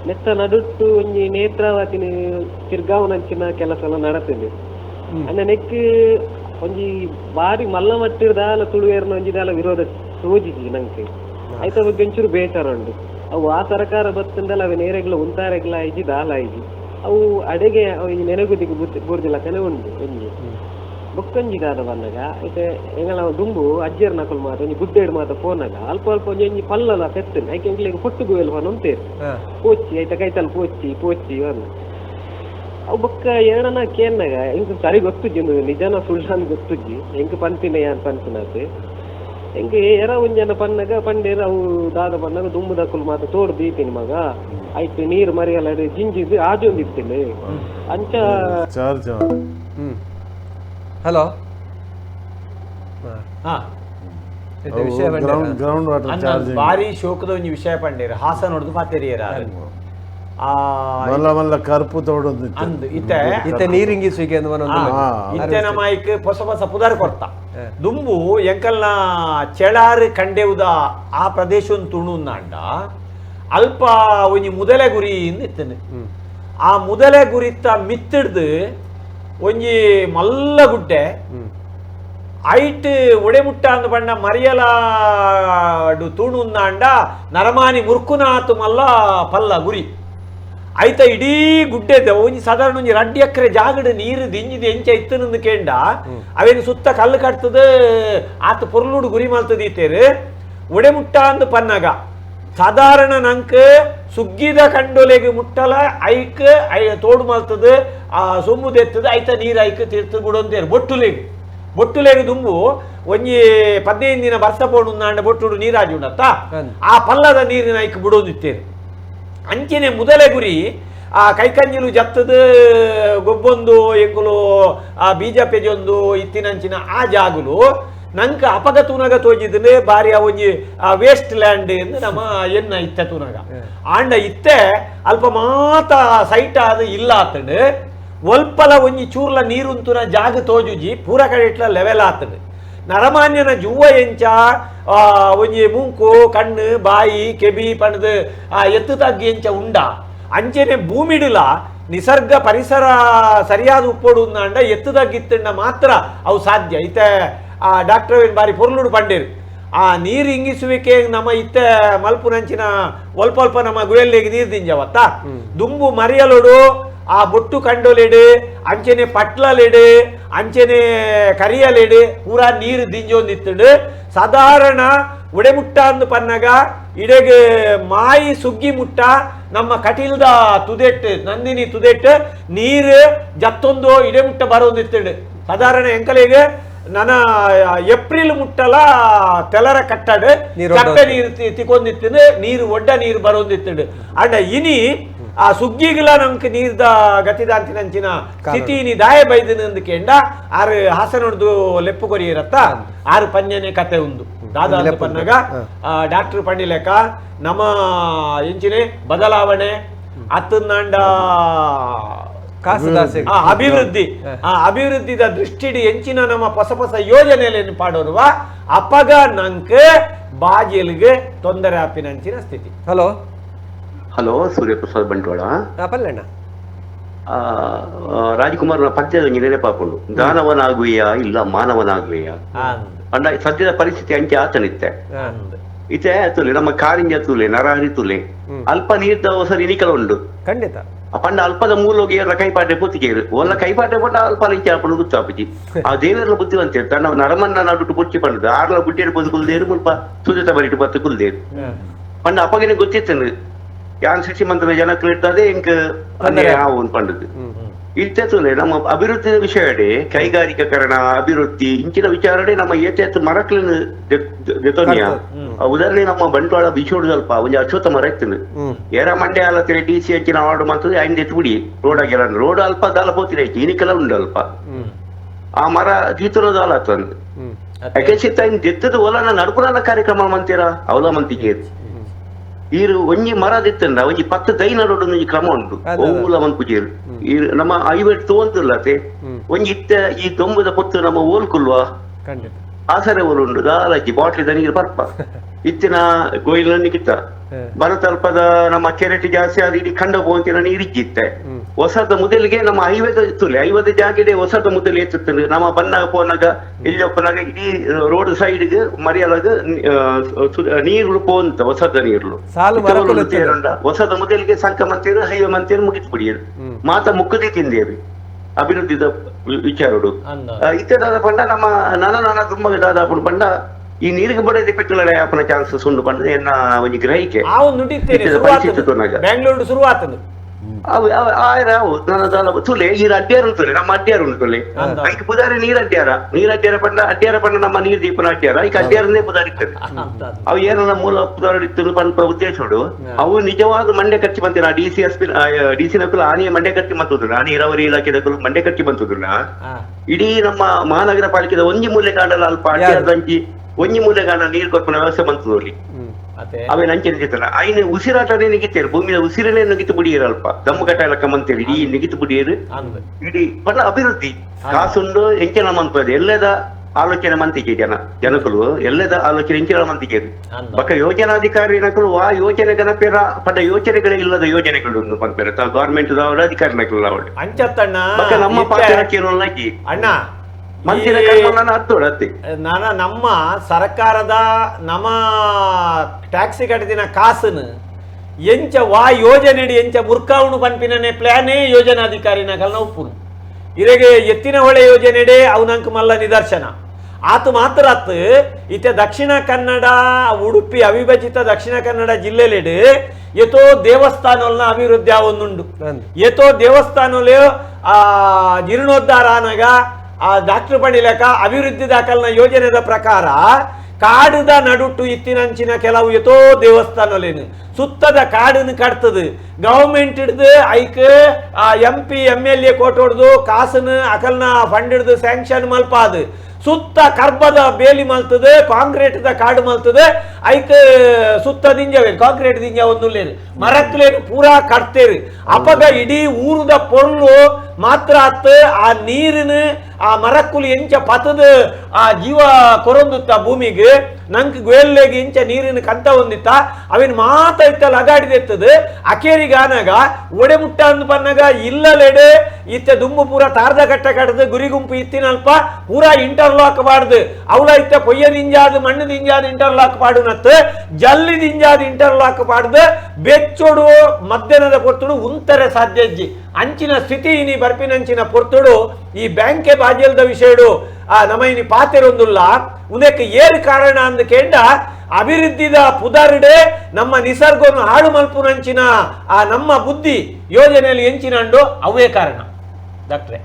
ನೆತ್ತ ನಡುಟ್ಟು ಒಂಜಿ ನೇತ್ರಾವತಿ ತಿರ್ಗಾವನಂಚಿನ ಕೆಲಸ ಎಲ್ಲ ನಡತದೆ ಅಂಡ ನೆಕ್ ಒಂಜಿ ಬಾರಿ ಮಲ್ಲ ಮಟ್ಟಿರ್ದಾಲ ತುಳುವೇರ್ನ ಒಂಜಿದಾಲ ವಿರೋಧ ತೋಜಿಜಿ ನಂಗೆ ಆಯ್ತ ಬಗ್ಗೆ ಒಂಚೂರು ಬೇಸರ ಉಂಟು ಅವು ಆ ಸರ್ಕಾರ ಬತ್ತಂದಲ್ಲ ಅವು ನೇರೆಗ್ಲ ಉಂತಾರೆಗ್ಲ ಐಜಿ ದಾಲ ಐಜಿ ಅವು ಅಡೆಗೆ ಈ ನೆನಗುದಿಗೆ ಬುರ್ದಿಲ್ಲ ಕನೆ ಉಂಟು ಒಂಜಿ ಬೊಕ್ಕಂಜಿಗಾದ ಬಂದಾಗ ಐತೆ ಎಂಗಳ ದುಂಬು ಅಜ್ಜರ್ ನಕಲ್ ಮಾತ ಒಂಜಿ ಗುಡ್ಡೇಡ್ ಮಾತ ಫೋನಾಗ ಅಲ್ಪ ಒಂಜಿ ಪಲ್ಲಲ ಪೆತ್ತನ್ ಐಕೆ ಎಂಗ್ಲಿಗೆ ಹೊಟ್ಟುಗು ಎಲ್ವ ನೊಂತೇರು ಪೋಚಿ ಐತ ಕೈತಲ್ ಪೋಚಿ ಅನ್ನ ಅವು ಬೊಕ್ಕ ಏನನ ಕೇನ್ನಾಗ ಎಂಕ್ ಸರಿ ಗೊತ್ತುಜ್ಜಿ ನಿಜನ ಸುಳ್ಳ ಗೊತ್ತುಜ್ಜಿ ಎಂಕ್ ಪಂಪಿನ ಯಾನ್ ಪಂಪಿನದು ಎಂಗೆ ಎರ ಒಂಜನ ಪನ್ನಗ ಪಂಡೇರು ಅವು ದಾದ ಪನ್ನಗ ದುಂಬು ದಕ್ಕಲು ಮಾತ ತೋಡು ದೀಪಿನಿ ಮಗ ಆಯ್ತು ನೀರು ಮರಿಯಲ್ಲ ಜಿಂಜಿದು ಆಜೊಂದಿತ್ತಿಲ್ಲ ಅಂಚ charge hello ground water charge ಬಾರಿ ಶೋಕದ ಒಂದು ವಿಷಯ ಪಂಡೇರು ಹಾಸನ ಹೊಡೆದು ಪಾತೆರಿಯರ ಮಲ್ಲ ಮಲ್ಲ ಕರ್ಪು ತೋಡೊಂದು ಅಂದು ಇತ್ತೆ ಇತ್ತೆ ನೀರಿಂಗಿ ಸ್ವೀಕೆ ಇತ್ತೆ ನಮ್ಮ ಐಕ್ ಹೊಸ ಪುದಾರ್ ಕೊರ್ತ ದುಂಬು ಎಂಕಲ್ನ ಚೆಳಾರು ಕಂಡೆವುದ ಆ ಪ್ರದೇಶ ತುಣುಂದಾಂಡ ಅಲ್ಪ ಒಂಜಿ ಮುದಲೆ ಗುರಿ ಇತ್ತನೆ ಆ ಮುದಲೆ ಗುರಿತ್ತ ಮಿತ್ತಿಡ್ದು ಒಂಜಿ ಮಲ್ಲ ಗುಡ್ಡೆ ಐಟ್ ಒಡೆಮುಟ್ಟ ಅಂದ ಬಣ್ಣ ಮರಿಯಲಾಡು ತೂಣುಂದಾಂಡ ನರಮಾನಿ ಮುರ್ಕುನಾತು ಮಲ್ಲ ಪಲ್ಲ ಗುರಿ ಐತ ಇಡೀ ಗುಡ್ಡೆದ ಒಂಜಿ ಸಾಧಾರಣ ಒಂಜಿ 2 ಎಕರೆ ಜಾಗಡ್ ನೀರು ದಿಂಜಿದ ಎಂಚ ಇತ್ತನಂದು ಕೇಂಡ ಅವೇನು ಸುತ್ತ ಕಲ್ಲು ಕಟ್ತದ ಆತ ಪೊರ್ಲುಡು ಗುರಿ ಮಲ್ತದ ಈತೇರು ಒಡೆಮುಟ್ಟ ಅಂದು ಪನ್ನಗ ಸಾಧಾರಣ ನಂಕ ಸುಗ್ಗಿದ ಕಂಡೊಲೆಗೆ ಮುಟ್ಟಲ ಐಕ್ ತೋಡು ಮಲ್ತದ ಆ ಸೊಮ್ಮು ತೆತ್ತದ ಐತ ನೀರು ಐಕ್ ತೀರ್ಥ ಬಿಡೊಂತೇರು ಬೊಟ್ಟುಲೆಗೆ ದುಂಬು ಒಂಜಿ 15 ದಿನ ಬರ್ಸ ಪೋಡು ನಾಂಡ ಬೊಟ್ಟುಡು ನೀರಾಜಿ ಉಂಡತ್ತ ಆ ಪಲ್ಲದ ನೀರಿನ ಐಕ್ ಬಿಡೋದಿತ್ತೇರು ಅಂಚೆನೆ ಮುದಲೆ ಗುರಿ ಆ ಕೈಕಂಜಿಲು ಜತ್ತದ ಗೊಬ್ಬೊಂದು ಎಂಕುಲು ಆ ಬೀಜ ಪೆಜೊಂದು ಇತ್ತಿನಂಚಿನ ಆ ಜಾಗುಲು ನಂಕ ಅಪಗತುನಗ ತೋಜಿದ್ರೆ ಬಾರಿ ಒಂಜಿ ವೇಸ್ಟ್ ಲ್ಯಾಂಡ್ ಎಂದು ನಮ್ಮ ಎನ್ನ ಇತ್ತೆ ತುನಗ ಆಂಡ ಇತ್ತೆ ಅಲ್ಪ ಮಾತ ಸೈಟ್ ಆದ ಇಲ್ಲ ಆತಂಡು ಒಲ್ಪಲ ಒಂಜಿ ಚೂರ್ಲ ನೀರುಂತುನ ಜಾಗ ತೋಜುಜಿ ಪೂರ ಕಡೆ ಇಟ್ಲ ಲೆವೆಲ್ ಆತಂಡು ನರಮಾನ್ಯನ ಜುವ್ವ ಎಂಚ ಒಂಜಿ ಮೂಂಕು ಕಣ್ಣು ಬಾಯಿ ಕೆಬಿ ಪಣದು ಎತ್ತು ತಗ್ಗಿ ಎಂಚ ಉಂಡ ಅಂಚೆನೆ ಭೂಮಿಡಿಲ ನಿಸರ್ಗ ಪರಿಸರ ಸರಿಯಾದ ಉಪ್ಪೊಡು ಅಂಡ ಎತ್ತು ತಗ್ಗಿತ್ತಂಡ ಮಾತ್ರ ಅವು ಸಾಧ್ಯ ಇತ್ತೆ ಡಾಕ್ಟರ್ ಬಾರಿ ಪೊರ್ಲುಡು ಪಂಡೇರು ಆ ನೀರು ಇಂಗಿಸುವಿಕೆ ನಮ್ಮ ಇತ್ತೆ ಮಲ್ಪುನಂಚಿನ ಒಲ್ಪ ನಮ್ಮ ಗುಯಲ್ಲಿಗೆ ನೀರು ದಿಂಜವತ್ತ ದುಂಬು ಮರಿಯಲೋಡು ಆ ಬೊಟ್ಟು ಕಂಡೋಲೆಡು ಅಂಚೆನೆ ಪಟ್ಲಲೆಡು ಅಂಚೆನೆ ಕರಿಯಲೆಡು ಪೂರಾ ನೀರು ದಿಂಜೊಂದಿತ್ತುಡು ಸಾಧಾರಣ ಉಡೆಮುಟ್ಟ ಅಂದು ಪನ್ನಗ ಇಡೆಗೆ ಮಾಯಿ ಸುಗ್ಗಿ ಮುಟ್ಟ ನಮ್ಮ ಕಟೀಲ್ದ ತುದೆಟ್ಟು ನಂದಿನಿ ತುದೆಟ್ಟು ನೀರು ಜತ್ತೊಂದು ಇಡೆಮುಟ್ಟ ಬರೋದಿತ್ತುಡು ಸಾಧಾರಣ ಎಂಕಲೆಗೆ ನನ್ನ ಏಪ್ರಿಲ್ ಮುಟ್ಟಲ ತೆಲರ ಕಟ್ಟಡು ಚಪ್ಪೆ ನೀರು ತಿಕ್ಕೊಂದಿತ್ತು ನೀರು ಒಡ್ಡ ನೀರು ಬರೋದಿತ್ತು ಅಂಡ ಇನಿ ಆ ಸುಗ್ಗಿಗಳ ನಮ್ಗೆ ನೀರ್ದ ಗತಿದಾಂತಿನಂಚಿನ ಸ್ಥಿತಿನಿ ದಾಯ ಬೈದಿನ ಕೆಂಡ ಆರು ಹಾಸನೊಡ್ದು ಲೆಪ್ಪು ಕೊರಿ ಇರತ್ತ ಆರು ಪಂಜನೆ ಕತೆ ಉಂದು ದಾದ ಪನ್ನಗ ಡಾಕ್ಟರ್ ಪಂಡಿಲೆಕ ನಮ್ಮ ಎಂಚಿನ ಬದಲಾವಣೆ ಅತ್ತಂದಾಂಡ ಅಭಿವೃದ್ಧಿ ಅಭಿವೃದ್ಧಿದ ದೃಷ್ಟಿಡಿ ಎಂಚಿನ ನಮ್ಮ ಹೊಸ ಯೋಜನೆಯನ್ನು ಪಾಡೋರುವ ಅಪ್ಪಗ ನಂಕ ಬಾಜಿಲ್ಗೆ ತೊಂದರೆ ಆಪಿನಂಚಿನ ಸ್ಥಿತಿ. ಹಲೋ ಸೂರ್ಯಪ್ರಸಾದ್ ಬಂಟ್ವಾಳ ಪಲ್ಲಣ್ಣ ರಾಜ್ಕುಮಾರ್ ಪದ್ಯದ ನೆನಪಾಕೊಂಡು ದಾನವನಾಗುವೆಯಾ ಇಲ್ಲ ಮಾನವನಾಗುವೆಯಾ ಅಂಡ ಸದ್ಯದ ಪರಿಸ್ಥಿತಿ ಅಂಚೆ ಆತನಿತ್ತೆ ಇತ್ತೆ ತುಲೆ ನಮ್ಮ ಕಾರಿಂಜ ತುಲೆ ನರಹರಿ ತುಲೆ ಅಲ್ಪ ನೀರ್ದ ಹೊಸ ಇನಿಕಲ ಉಂಡು ಖಂಡಿತ ಪಂಡ ಅಲ್ಪದ ಮೂಲೋಗಿ ಕೈಪಾಟೆ ಪೊತ್ತಿಗೇರು ಒಲ್ಲ ಕೈಪಾಟೆ ಪಟ್ಟ ಅಲ್ಪ ಇಚ್ಚಾಪಡು ಗುತ್ತಾಪಿ ಆ ದೇವರ ಬುದ್ಧಿವಂತ ತನ್ನ ನರಮನ್ನ ನಾಡು ಪೊಚ್ಚಿ ಪಂಡದು ಆರ್ಲ ಬುಟ್ಟಿಯನ್ನು ಬದು ಕುಲ್ದೇರು ಮುಲ್ಪ ಸುಜಾತ ಬರಿಟ್ಟು ಬತ್ತು ಕುಲ್ದೇರು ಪಂಡ ಅಪ್ಪಗೇನೆ ಗೊತ್ತಿತ್ತು ಯಾನ್ ಶಿಕ್ಷಿ ಮಂತ್ರ ಜನಕ್ಕೆ ಇರ್ತದೆ ಇಂಕ ಒಂದು ಪಂಡದು ಇತ್ತೆತ್ತುಲೆ ನಮ್ಮ ಅಭಿವೃದ್ಧಿ ವಿಷಯಡೆ ಕೈಗಾರಿಕೀಕರಣ ಅಭಿವೃದ್ಧಿ ಇಂಚಿನ ವಿಚಾರಡೆ ನಮ್ಮ ಏತೆತ್ತು ಮರಕ್ಲಿನ ದೆತೋನಿಯ ಉದಾಹರಣೆ ನಮ್ಮ ಬಂಟ್ವಾಳ ಬಿಚೋಡು ಸ್ವಲ್ಪ ಒಂದು ಅಶ್ವತ್ಥ ಮರ ಇತ್ತು ಏರ ಮಂಡ್ಯ ಅಲ್ಲ DC ಹಂಚಿನ ಆರ್ಡ್ ಮಾಡ್ತದೆ ಐದು ಎತ್ತು ಬಿಡಿ ರೋಡ್ ಆಗಿಲ್ಲ ರೋಡ್ ಅಲ್ಪ ದಾಲ ಹೋಗ್ತಿರ ಈನಿಕೆಲ್ಲ ಉಂಡು ಅಲ್ಪ ಆ ಮರ ಜೀತನದ ಅಲ್ಲ ತಂದು ಯಾಕೆ ಸಿಗ್ತಾ ಇನ್ ದೆತ್ತದ ಒಲನ ನಡ್ಪುರಾನ ಕಾರ್ಯಕ್ರಮ ಮಂತೀರಾ ಅವಲ ಮಂತಿಗೆ ಈರು ಒಂಜಿ ಮರದಿತ್ತಂಡ ಒಂಜಿ 10 ದೈ ನಡೋಡು ಕ್ರಮ ಉಂಟು ಓಲ ಮಂತ್ಪುಜೇರು ಈ ನಮ್ಮ ಐವತ್ತು ತೋಂತಿಲ್ಲತೆ ಒಂಜಿ ಇತ್ತ ಈ ದೊಂಬದ ಪೊತ್ತು ನಮ್ಮ ಓಲ್ಕುಲ್ವಾ ಆಸರೆ ಓಲುಂಡು ದಾಲಜ್ಜಿ ಬಾಟ್ಲಿದ ನೀರು ಬರ್ಪ ಇತ್ತಿನ ಗೋಯಿಲ ನಿಗಿತ್ತ ಬರತಲ್ಪದ ನಮ್ಮ ಕೆರೆಟಿ ಜಾಸ್ತಿ ಆದ ಇಡೀ ಕಂಡ ಹೋಗ್ತಿನ ನೀರಿಜ್ಜಿತ್ತೆ ಹೊಸದ ಮೊದಲಿಗೆ ನಮ್ಮ 50 ಇತ್ತುಲೆ 50 ಜಾಗಡೆ ಹೊಸದ ಮೊದಲು ಎತ್ತುತ್ತದೆ ನಮ್ಮ ಬನ್ನಾಗ ಪೋನಾಗ ಎಲ್ಲಿಯಪ್ಪನಾಗ ಇಡೀ ರೋಡ್ ಸೈಡ್ಗೆ ಮರಿಯಲಾಗ ನೀರು ಪೋಂತ ಹೊಸದ ನೀರು ಹೊಸದ ಮೊದಲಿಗೆ ಸಂಕ ಮಂತೀರು ಹೈವೆ ಮಂತೀರು ಮುಗಿತು ಬಿಡಿಯರು ಮಾತ ಮುಕ್ಕದಿ ತಿಂದೇರು ಅಭಿವೃದ್ಧಿದ ವಿಚಾರಡು ಇತ್ತದಾದ ಪಂಡ ನಮ್ಮ ನಾನ ತುಂಬ ದಾದ ಪಂಡ ಈ ನೀರಿಗೆ ಬರೋದೇ ಪೆಟ್ಟಲಡೆ ಅಪ್ಪನ ಚಾನ್ಸಸ್ ಉಂಡು ಪಂಡ ಎನ್ನ ಒಂದು ಗ್ರಹಿಕೆ ಬೆಂಗಳೂರು ಶುರುವಾತನು ತುಲೆ ಈ ಅಡ್ಡ್ಯಾರ ಉಂಟುಲೆ ನಮ್ಮ ಅಡ್ಡ್ಯಾರ ಉಂಟುಲೆ ಐಕ್ ಪುದಾರಿ ನೀರಡ್ಡ್ಯಾರ ಪಂಡ ನಮ್ಮ ನೀರ್ ದೀಪನ ಅಡ್ಡ್ಯಾರ ಈಗ ಅಡ್ಡ್ಯಾರನೇ ಪುದಾರಿರ್ತದೆ ಅವು ಏನನ್ನ ಮೂಲ ಪುದಾರಿತ್ತು ಪಂಪ ಉದ್ದೇಶೋಡು ಅವು ನಿಜವಾದ ಮಂಡ್ಯ ಖರ್ಚು ಬಂತಿರ ಡಿಸಿ ನಕಲು ಆನೆಯ ಮಂಡ್ಯ ಖರ್ಚು ಬಂತುದಿಲ್ಲ ನೀರಾವರಿ ಇಲಾಖೆ ಮಂಡ್ಯ ಖರ್ಚು ಬಂತುದಿಲ್ಲ ಇಡೀ ನಮ್ಮ ಮಹಾನಗರ ಪಾಲಿಕೆದ ಒಂಜಿ ಮೂಲೆ ಕಾಂಡಲ ಅಲ್ಪ ಅಡ್ಡ್ಯಾರದಂಚಿ ಒಂಜಿ ಮೂಲೆ ಕಾಂಡ ನೀರು ಕೊರ್ಪನ ವ್ಯವಸ್ಥೆ ಬಂತದಲ್ಲಿ ಅವೇ ನಂಚೆ ನಿಗಿತಲ್ಲ ಐನ ಉಸಿರಾಟನೇ ನಿಗಿತೇರು ಭೂಮಿಯ ಉಸಿರನೇ ನಿಗಿತು ಬಿಡಿಯರು ಅಲ್ಪ ದಮ್ಮು ಕಟ್ಟಾಯಲಕ್ಕ ಮಂತೇಳಿ ಇಡೀ ನಿಗಿತು ಬಿಡಿಯರು ಇಡೀ ಬಡ ಅಭಿವೃದ್ಧಿ ಕಾಸುಂಡು ಎಂಚಿನ ಮಂತ್ಪದೆ ಎಲ್ಲದ ಆಲೋಚನೆ ಮಂತಿಗೆ ಜನಕಲು ಎಲ್ಲದ ಆಲೋಚನೆ ಎಂಚಿನ ಮಂತಿಗೆ ಬಕ್ಕ ಯೋಜನಾಧಿಕಾರಿ ನಕಲು ಆ ಯೋಜನೆಗಳ ಪೇರ ಪಡ ಯೋಜನೆಗಳೇ ಇಲ್ಲದ ಯೋಜನೆಗಳು ಪಂಪೇರ ಗವರ್ಮೆಂಟ್ ಅಧಿಕಾರಿ ನಕಲು ಅವಳು ಬಕ್ಕ ನಮ್ಮ ಪಾತ್ರ ಅಣ್ಣ ನಮ್ಮ ಸರ್ಕಾರದ ನಮ್ಮ ಟ್ಯಾಕ್ಸಿ ಕಟ್ಟಿದಿನ ಕಾಸನ್ನು ಎಂಚ ವಾ ಯೋಜನೆ ಎಂಚ ಮುರ್ಕಾವಣು ಪಂಪಿನೇ ಪ್ಲಾನೇ ಯೋಜನಾಧಿಕಾರಿನ ಕಲ್ನ ಉಪ್ಪುನು ಇರೆಗೆ ಎತ್ತಿನ ಹೊಳೆ ಯೋಜನೆಡೆ ಅವನಂಕ ಮಲ್ಲ ನಿದರ್ಶನ ಆತು ಮಾತ್ರ ಆತ್ ಇತ್ತೆ ದಕ್ಷಿಣ ಕನ್ನಡ ಉಡುಪಿ ಅವಿಭಜಿತ ದಕ್ಷಿಣ ಕನ್ನಡ ಜಿಲ್ಲೆಲೆಡು ಎತೋ ದೇವಸ್ಥಾನಲ್ನ ಅಭಿವೃದ್ಧಿ ಆವೊಂದುಂಡು ಎತೋ ದೇವಸ್ಥಾನಲು ಜೀರ್ಣೋದ್ಧಾರ ಆನಾಗ ಆ ಡಾಕ್ಟರ್ ಪಂಡಿಲೆಕ ಅಭಿವೃದ್ಧಿ ದಾಖಲ್ನ ಯೋಜನೆದ ಪ್ರಕಾರ ಕಾಡದ ನಡುಟು ಇತ್ತಿನಂಚಿನ ಕೆಲವು ಎತೋ ದೇವಸ್ಥಾನಲೇನು ಸುತ್ತದ ಕಾಡನ್ನು ಕಟ್ತದು ಗವರ್ಮೆಂಟ್ ಹಿಡ್ದು ಐಕ್ MP MLA ಕೋಟ್ ಹೊಡ್ದು ಕಾಸನ್ನು ಅಕಲ್ನ ಫಂಡ್ ಹಿಡ್ದು ಸ್ಯಾಂಕ್ಷನ್ ಮಲ್ಪಾದು ಸುತ್ತ ಕರ್ಬದ ಬೇಲಿ ಮಲ್ತದೆ ಕಾಂಕ್ರೀಟ್ದ ಕಾಡು ಮಲ್ತದೆ ಐಕ್ ಸುತ್ತ ದಿಂಜವೇ ಕಾಂಕ್ರೀಟ್ ದಿಂಜ ಒಂದುಲ್ಲೇನು ಮರಕ್ಲೇನು ಪೂರಾ ಕಟ್ತೇರಿ ಅಪಗ ಇಡೀ ಊರದ ಪೊರ್ಲು ಮಾತ್ರ ಅತ್ತ ಆ ನೀರಿನ ಆ ಮರಕ್ಕುಲು ಎಂಚ ಪತದ ಆ ಜೀವ ಕೊರೊಂದುತ್ತ ಭೂಮಿಗೆ ನಂಗೆ ಗೋಲ್ಲೆಗೆ ಇಂಚ ನೀರಿನ ಕಂತ ಹೊಂದಿತ್ತ ಅವಿನ ಮಾತ ಇತ್ತಲ್ಲ ಅಗಾಡಿದೆತ್ತದು ಅಕೇರಿಗಾನಾಗ ಒಡೆ ಮುಟ್ಟ ಅಂದು ಬನ್ನಾಗ ಇಲ್ಲಲೆಡೆ ಇತ್ತ ದುಂಬು ಪೂರ ತಾರ್ದ ಕಟ್ಟ ಕಟ್ಟದು ಗುರಿ ಗುಂಪು ಇತ್ತಿನಲ್ಪ ಪೂರ ಇಂಟರ್ಲಾಕ್ ಬಾಡ್ದು ಅವಳ ಇತ್ತ ಕೊಯ್ಯ ದಿಂಜಾದ ಮಣ್ಣು ದಿಂಜಾದ ಇಂಟರ್ಲಾಕ್ ಪಾಡುನತ್ತು ಜಲ್ಲಿ ದಿಂಜಾದ ಇಂಟರ್ಲಾಕ್ ಪಾಡ್ದು ಬೆಚ್ಚೋಡು ಮಧ್ಯಾಹ್ನದ ಪೊರ್ತುಡು ಉಂತರೆ ಸಾಧ್ಯಜ್ಜಿ ಅಂಚಿನ ಸ್ಥಿತಿ ಇನಿ ಬರ್ಪಿನಂಚಿನ ಪೊರ್ತುಡು ಈ ಬ್ಯಾಂಕೆ ಬಾಜ್ಯಲ್ದ ವಿಷಯಡು ನಮ್ಮ ಇನಿ ಪಾತೆರೊಂದುಲ್ಲ ಉದಕ್ಕೆ ಏರು ಕಾರಣ ಅಂದ ಕೇಂಡ ಅಭಿವೃದ್ಧಿದ ಪುದರ್ಡೆ ನಮ್ಮ ನಿಸರ್ಗವನ್ನು ಹಾಳು ಮಲ್ಪುನಂಚಿನ ನಮ್ಮ ಬುದ್ಧಿ ಯೋಜನೆಯಲ್ಲಿ ಎಂಚಿನಂಡು ಅವೇ ಕಾರಣ ಡಾಕ್ಟ್ರೆ.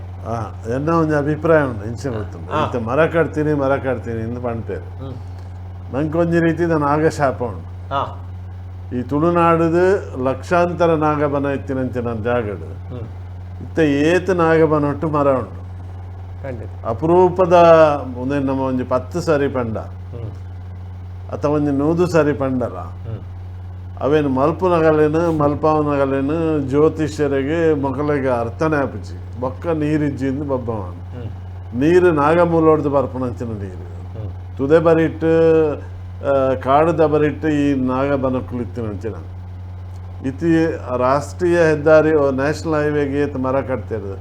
ಎನ್ನ ಒಂದು ಅಭಿಪ್ರಾಯ ಉಂಟು ಇಂಚೆ ಗೊತ್ತು ಮರ ಕಟ್ತೀನಿ ಇಂದು ಪಂಡ್ಪೇರು ನಂಗೆ ರೀತಿ ನಾನು ನಾಗಶಾಪ ಉಂಟು. ಈ ತುಳುನಾಡುದು ಲಕ್ಷಾಂತರ ನಾಗಬನ ಇತ್ತಿನಂಚೆ ನನ್ನ ಜಾಗಡು ಇತ್ತ ಏತು ನಾಗಬನ ಒಟ್ಟು ಮರ ಉಂಟು ಅಪರೂಪದ ಒಂದೇ ನಮ್ಮ ಒಂದು 10 ಸರಿ ಪಂಡ ಅಥವಾ ಒಂದು 100 ಸರಿ ಪಂಡಲ್ಲ ಅವೇನು ಮಲ್ಪಾವನಗಲೇನು ಜ್ಯೋತಿಷ್ಯರಿಗೆ ಮಕ್ಕಳಿಗೆ ಅರ್ಥನೇ ಆಪಿಚಿ ಬೊಕ್ಕ ನೀರಿಜ್ಜಿಂದು ಬಬ್ಬ ನೀರು ನಾಗಮೂಲೋಡ್ದು ಬರ್ಪಣಂಚಿನ ನೀರು ತುದೆ ಬರಿಟ್ಟು ಕಾಡುದ ಬರಿಟ್ಟು ಈ ನಾಗಬನಕ್ಕುಳಿತ್ತಿನಂಚಿನ ಇತಿ ರಾಷ್ಟ್ರೀಯ ಹೆದ್ದಾರಿ ನ್ಯಾಷನಲ್ ಹೈವೇಗೆ ಏತ್ ಮರ ಕಟ್ತಿರೋದು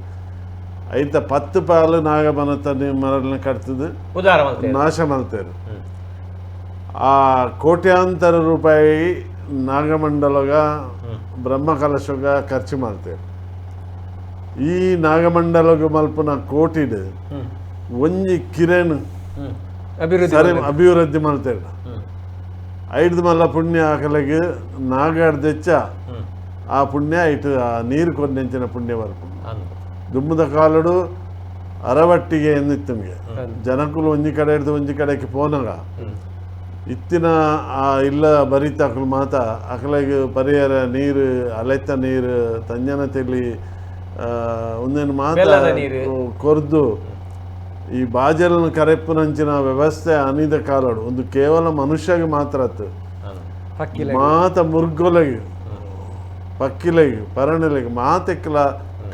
ಐತ 10 ಪಾಲು ನಾಗಬನತ ಮರಗಳನ್ನ ಕಟ್ತದು ನಾಶ ಮಾಡ್ತೇರು ಆ ಕೋಟ್ಯಾಂತರ ರೂಪಾಯಿ ನಾಗಮಂಡಲಗ ಬ್ರಹ್ಮಕಲಶಗ ಖರ್ಚು ಮಾಡ್ತೇವೆ. ಈ ನಾಗಮಂಡಲಗ ಮಲ್ಪನ ಕೋಟಿಡ್ ಒಂಜಿ ಕಿರಣ್ ಅಭಿವೃದ್ಧಿ ಮಾಡ್ತೇವೆ. ಐದು ಮಲ್ಲ ಪುಣ್ಯ ಹಾಕಲಿಗೆ ನಾಗಾಡ್ದೆಚ್ಚ ಆ ಪುಣ್ಯ ಇಟ್ಟು ಆ ನೀರು ಕೊಂಡೆಂಚಿನ ಪುಣ್ಯ ಬರ್ಪುಂಡು ದುಮ್ಮದ ಕಾಲಡು ಅರವಟ್ಟಿಗೆ ಎಂದಿತ್ತಂಗೆ ಜನಕ್ಕೂ ಒಂಜಿ ಕಡೆ ಹಿಡಿದು ಒಂಜಿ ಕಡೆಗೆ ಪೋನಗ ಇತ್ತಿನ ಆ ಇಲ್ಲ ಬರಿತಾಕಲು ಮಾತ ಅಕಲಿಗೆ ಪರಿಹಾರ ನೀರು ಅಲೆತ್ತ ನೀರು ತಂಜನ ತೆಲಿ ಒಂದೇನು ಮಾತ ಕೊರ್ದು ಈ ಬಾಜಲನ್ನು ಕರೆಪ್ಪುನಂಚಿನ ವ್ಯವಸ್ಥೆ ಅನಿದ ಕಾಲಡು ಒಂದು ಕೇವಲ ಮನುಷ್ಯಗೆ ಮಾತ್ರ ಮಾತ ಮುರ್ಗೊಲೆಗೆ ಪಕ್ಕಿಲೆಗೆ ಪರಣೆಲೆಗೆ ಮಾತೆಕ್ಕಲ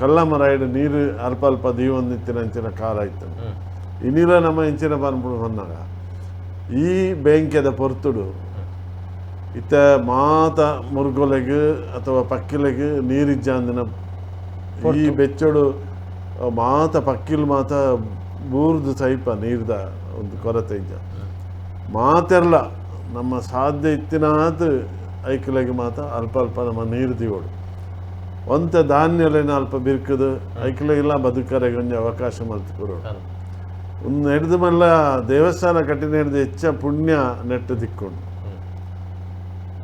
ಕಲ್ಲ ಮರ ಇಡು ನೀರು ಅಲ್ಪ ಅಲ್ಪ ದೀವೊಂದಿತ್ತಿನಂಚಿನ ಕಾಲ ಇತ್ತು ಇನ್ನಿಲ ನಮ್ಮ ಇಂಚಿನ ಪನ್ಪುಡು ಬಂದಾಗ ಈ ಬೆಂಕಿಯದ ಪೊರ್ತುಡು ಇತ್ತ ಮಾತ ಮುರ್ಗೊಲೆಗೆ ಅಥವಾ ಪಕ್ಕಿಲೆಗೆ ನೀರಿಜ್ಜಾಂದಿನ ಈ ಬೆಚ್ಚಡು ಮಾತ ಪಕ್ಕಿಲು ಮಾತ ಬೂರ್ದು ಸೈಪ ನೀರ್ದ ಒಂದು ಕೊರತೆ ಇದ್ದ ಮಾತೆಲ್ಲ ನಮ್ಮ ಸಾಧ್ಯ ಇತ್ತಿನಾತ್ ಐಕಲೆಗೆ ಮಾತ ಅಲ್ಪ ಅಲ್ಪ ನಮ್ಮ ನೀರು ದಿವೋಡು ಒಂತ ಧಾನ್ಯಲೇನ ಅಲ್ಪ ಬಿರ್ಕದು ಐಕಲೆಗೆಲ್ಲ ಬದುಕರೆಗೆ ಒಂದು ಅವಕಾಶ ಮಲ್ತು ಕೊಡೋಡು ಒಂದು ನೆಡ್ದು ಮಲ್ಲ ದೇವಸ್ಥಾನ ಕಟ್ಟಿ ನೆಡ್ದು ಹೆಚ್ಚ ಪುಣ್ಯ ನೆಟ್ಟು ದಿಕ್ಕೊಂಡು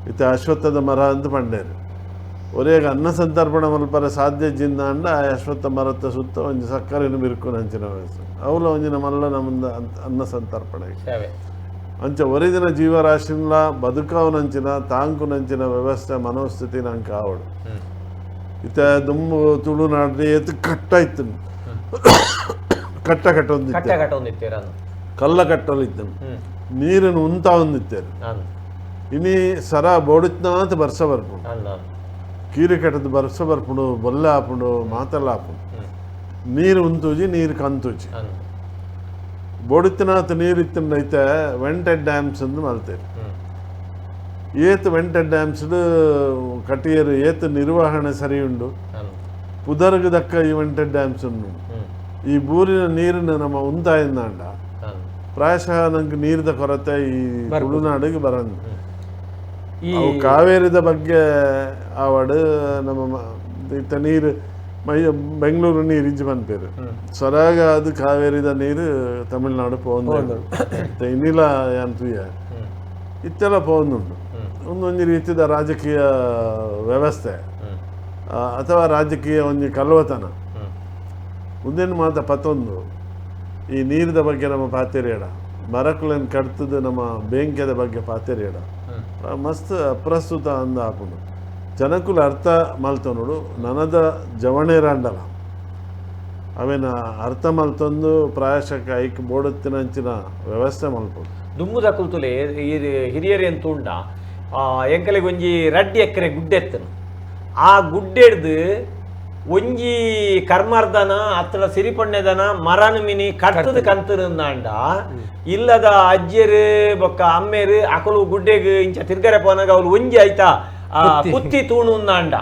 ಇತ್ತ ಅಶ್ವತ್ಥದ ಮರ ಅಂತ ಪಂಡೇರು ಒರೆಯಾಗ ಅನ್ನ ಸಂತರ್ಪಣೆ ಮಲ್ಪರ ಸಾಧ್ಯ ಜಿಂದ ಅಂಡ ಆ ಅಶ್ವತ್ಥ ಮರತ್ತ ಸುತ್ತ ಒಂದು ಸಕ್ಕರೆಯನ್ನು ಬಿರ್ಕೊಂಡು ಹಂಚಿನ ವ್ಯವಸ್ಥೆ ಅವಲ ಒಂಜಿನ ಮಲ್ಲ ನಮ್ಮಂದ ಅನ್ನ ಸಂತರ್ಪಣೆ ಅಂಚ ಒರಿದಿನ ಜೀವರಾಶಿನ ಬದುಕವನಂಚಿನ ತಾಂಕುನಂಚಿನ ವ್ಯವಸ್ಥೆ ಮನೋಸ್ಥಿತಿ ನಂಗೆ ಆವಡು ಇತ್ತ ದುಮ್ಮು ತುಳುನಾಡ್ರಿ ಎತ್ತು ಕಟ್ಟ ಇತ್ತು ಕಟ್ಟ ಒಂದಿತ್ತು ಕಲ್ಲ ಕಟ್ಟಲು ಇತ್ತು ನೀರನ್ನು ಉಂತ ಒಂದಿತ್ತೇರು ಇನಿ ಸರ ಬೋಡಿತ್ನಾಂತ ಬರ್ಸ ಬರ್ಪುಂಡು ಕೀರಿ ಕಟ್ಟದು ಬರ್ಸ ಬರ್ಪುಂಡು ಬೊಲ್ಲ ಹಾಪುಂಡು ಮಾತೆಲ್ಲ ಹಾಪುಂಡು ನೀರು ಉಂತೂಜಿ ನೀರು ಕಂತೂಜಿ ಬೋಡಿತ್ನಾಥ ನೀರು ಇತ್ತಂಡೈತೆ ವೆಂಟೆಡ್ ಡ್ಯಾಮ್ಸ್ ಅಂದು ಮಲ್ತೇರು ಏತ್ ವೆಂಟೆಡ್ ಡ್ಯಾಮ್ಸ್ ಕಟ್ಟಿಯರು ಏತ್ ನಿರ್ವಹಣೆ ಸರಿ ಉಂಡು ಪುದರ್ಗ ದಕ್ಕ ಈ ವೆಂಟೆಡ್ ಡ್ಯಾಮ್ಸ್ ಉಂಡು ಈ ಬೂರಿನ ನೀರಿನ ನಮ್ಮ ಉಂತಾಯಿಂದಾಂಡ ಪ್ರಾಯಶಃ ನಂಗೆ ನೀರಿದ ಕೊರತೆ ಈ ತುಳುನಾಡಿಗೆ ಬರಂದು ಕಾವೇರಿದ ಬಗ್ಗೆ ಆವಡು ನಮ್ಮ ಇತ್ತ ನೀರು ಬೆಂಗಳೂರು ನೀರು ಇಜ್ಜಿ ಬಂದ್ಪೇರು ಸೊರಾಗ ಅದು ಕಾವೇರಿದ ನೀರು ತಮಿಳ್ನಾಡು ಪೋಂದು ಇನ್ನಿಲ ಅಂತೂಯ ಇತ್ತೆಲ್ಲ ಪೋಂದುಂಡು ಒಂದೊಂದು ರೀತಿಯ ರಾಜಕೀಯ ವ್ಯವಸ್ಥೆ ಅಥವಾ ರಾಜಕೀಯ ಒಂದು ಕಲ್ವತನ ಒಂದೇನು ಮಾತ ಪತ್ತೊಂದು ಈ ನೀರಿದ ಬಗ್ಗೆ ನಮ್ಮ ಪಾತೆರಿಯಡ ಮರಕುಳನ್ನು ಕಟ್ತದ ನಮ್ಮ ಬೆಂಕಿಯದ ಬಗ್ಗೆ ಪಾತೆರಿಯಡ ಮಸ್ತ್ ಅಪ್ರಸ್ತುತ ಅಂದ ಹಾಕೊಂಡು ಜನಕ್ಕುಲ ಅರ್ಥ ಮಲ್ತ ನೋಡು ನನದ ಜವಣೇರಾಂಡಲ ಅವೇನ ಅರ್ಥ ಮಲ್ತೊಂದು ಪ್ರಾಯಶಕ್ಕೆ ಐಕ್ ಬೋಡತ್ತಿನಂಚಿನ ವ್ಯವಸ್ಥೆ ಮಲ್ಪಡು ದುಮ್ಮುದ ಕುಲ್ತುಲೆ ಹಿರಿಯರಿ ಅಂತ ಉಂಡ ಎಂಕಲೆಗೆ ಒಂಜಿ ರಡ್ಡಿ ಎಕ್ಕರೆ ಗುಡ್ಡೆ ಎತ್ತನು ಆ ಗುಡ್ಡೆಡ್ದು ಒಂಜಿ ಕರ್ಮಾರ್ಧನ ಅತ್ತಡ ಸಿರಿಪಣ್ಣೆದನ ಮರನು ಮಿನಿ ಕಟ್ಟದ ಕಂತರಂದಾಂಡ ಇಲ್ಲದ ಅಜ್ಜರು ಬೊಕ್ಕ ಅಮ್ಮೇರು ಅಕಲು ಗುಡ್ಡೆಗ್ ಇಂಚ ತಿರ್ಗರೆ ಪೋನಾಗ ಅವಳು ಒಂಜಿ ಆಯ್ತಾ ಕುತ್ತಿ ತೂಣುಂದಾಂಡ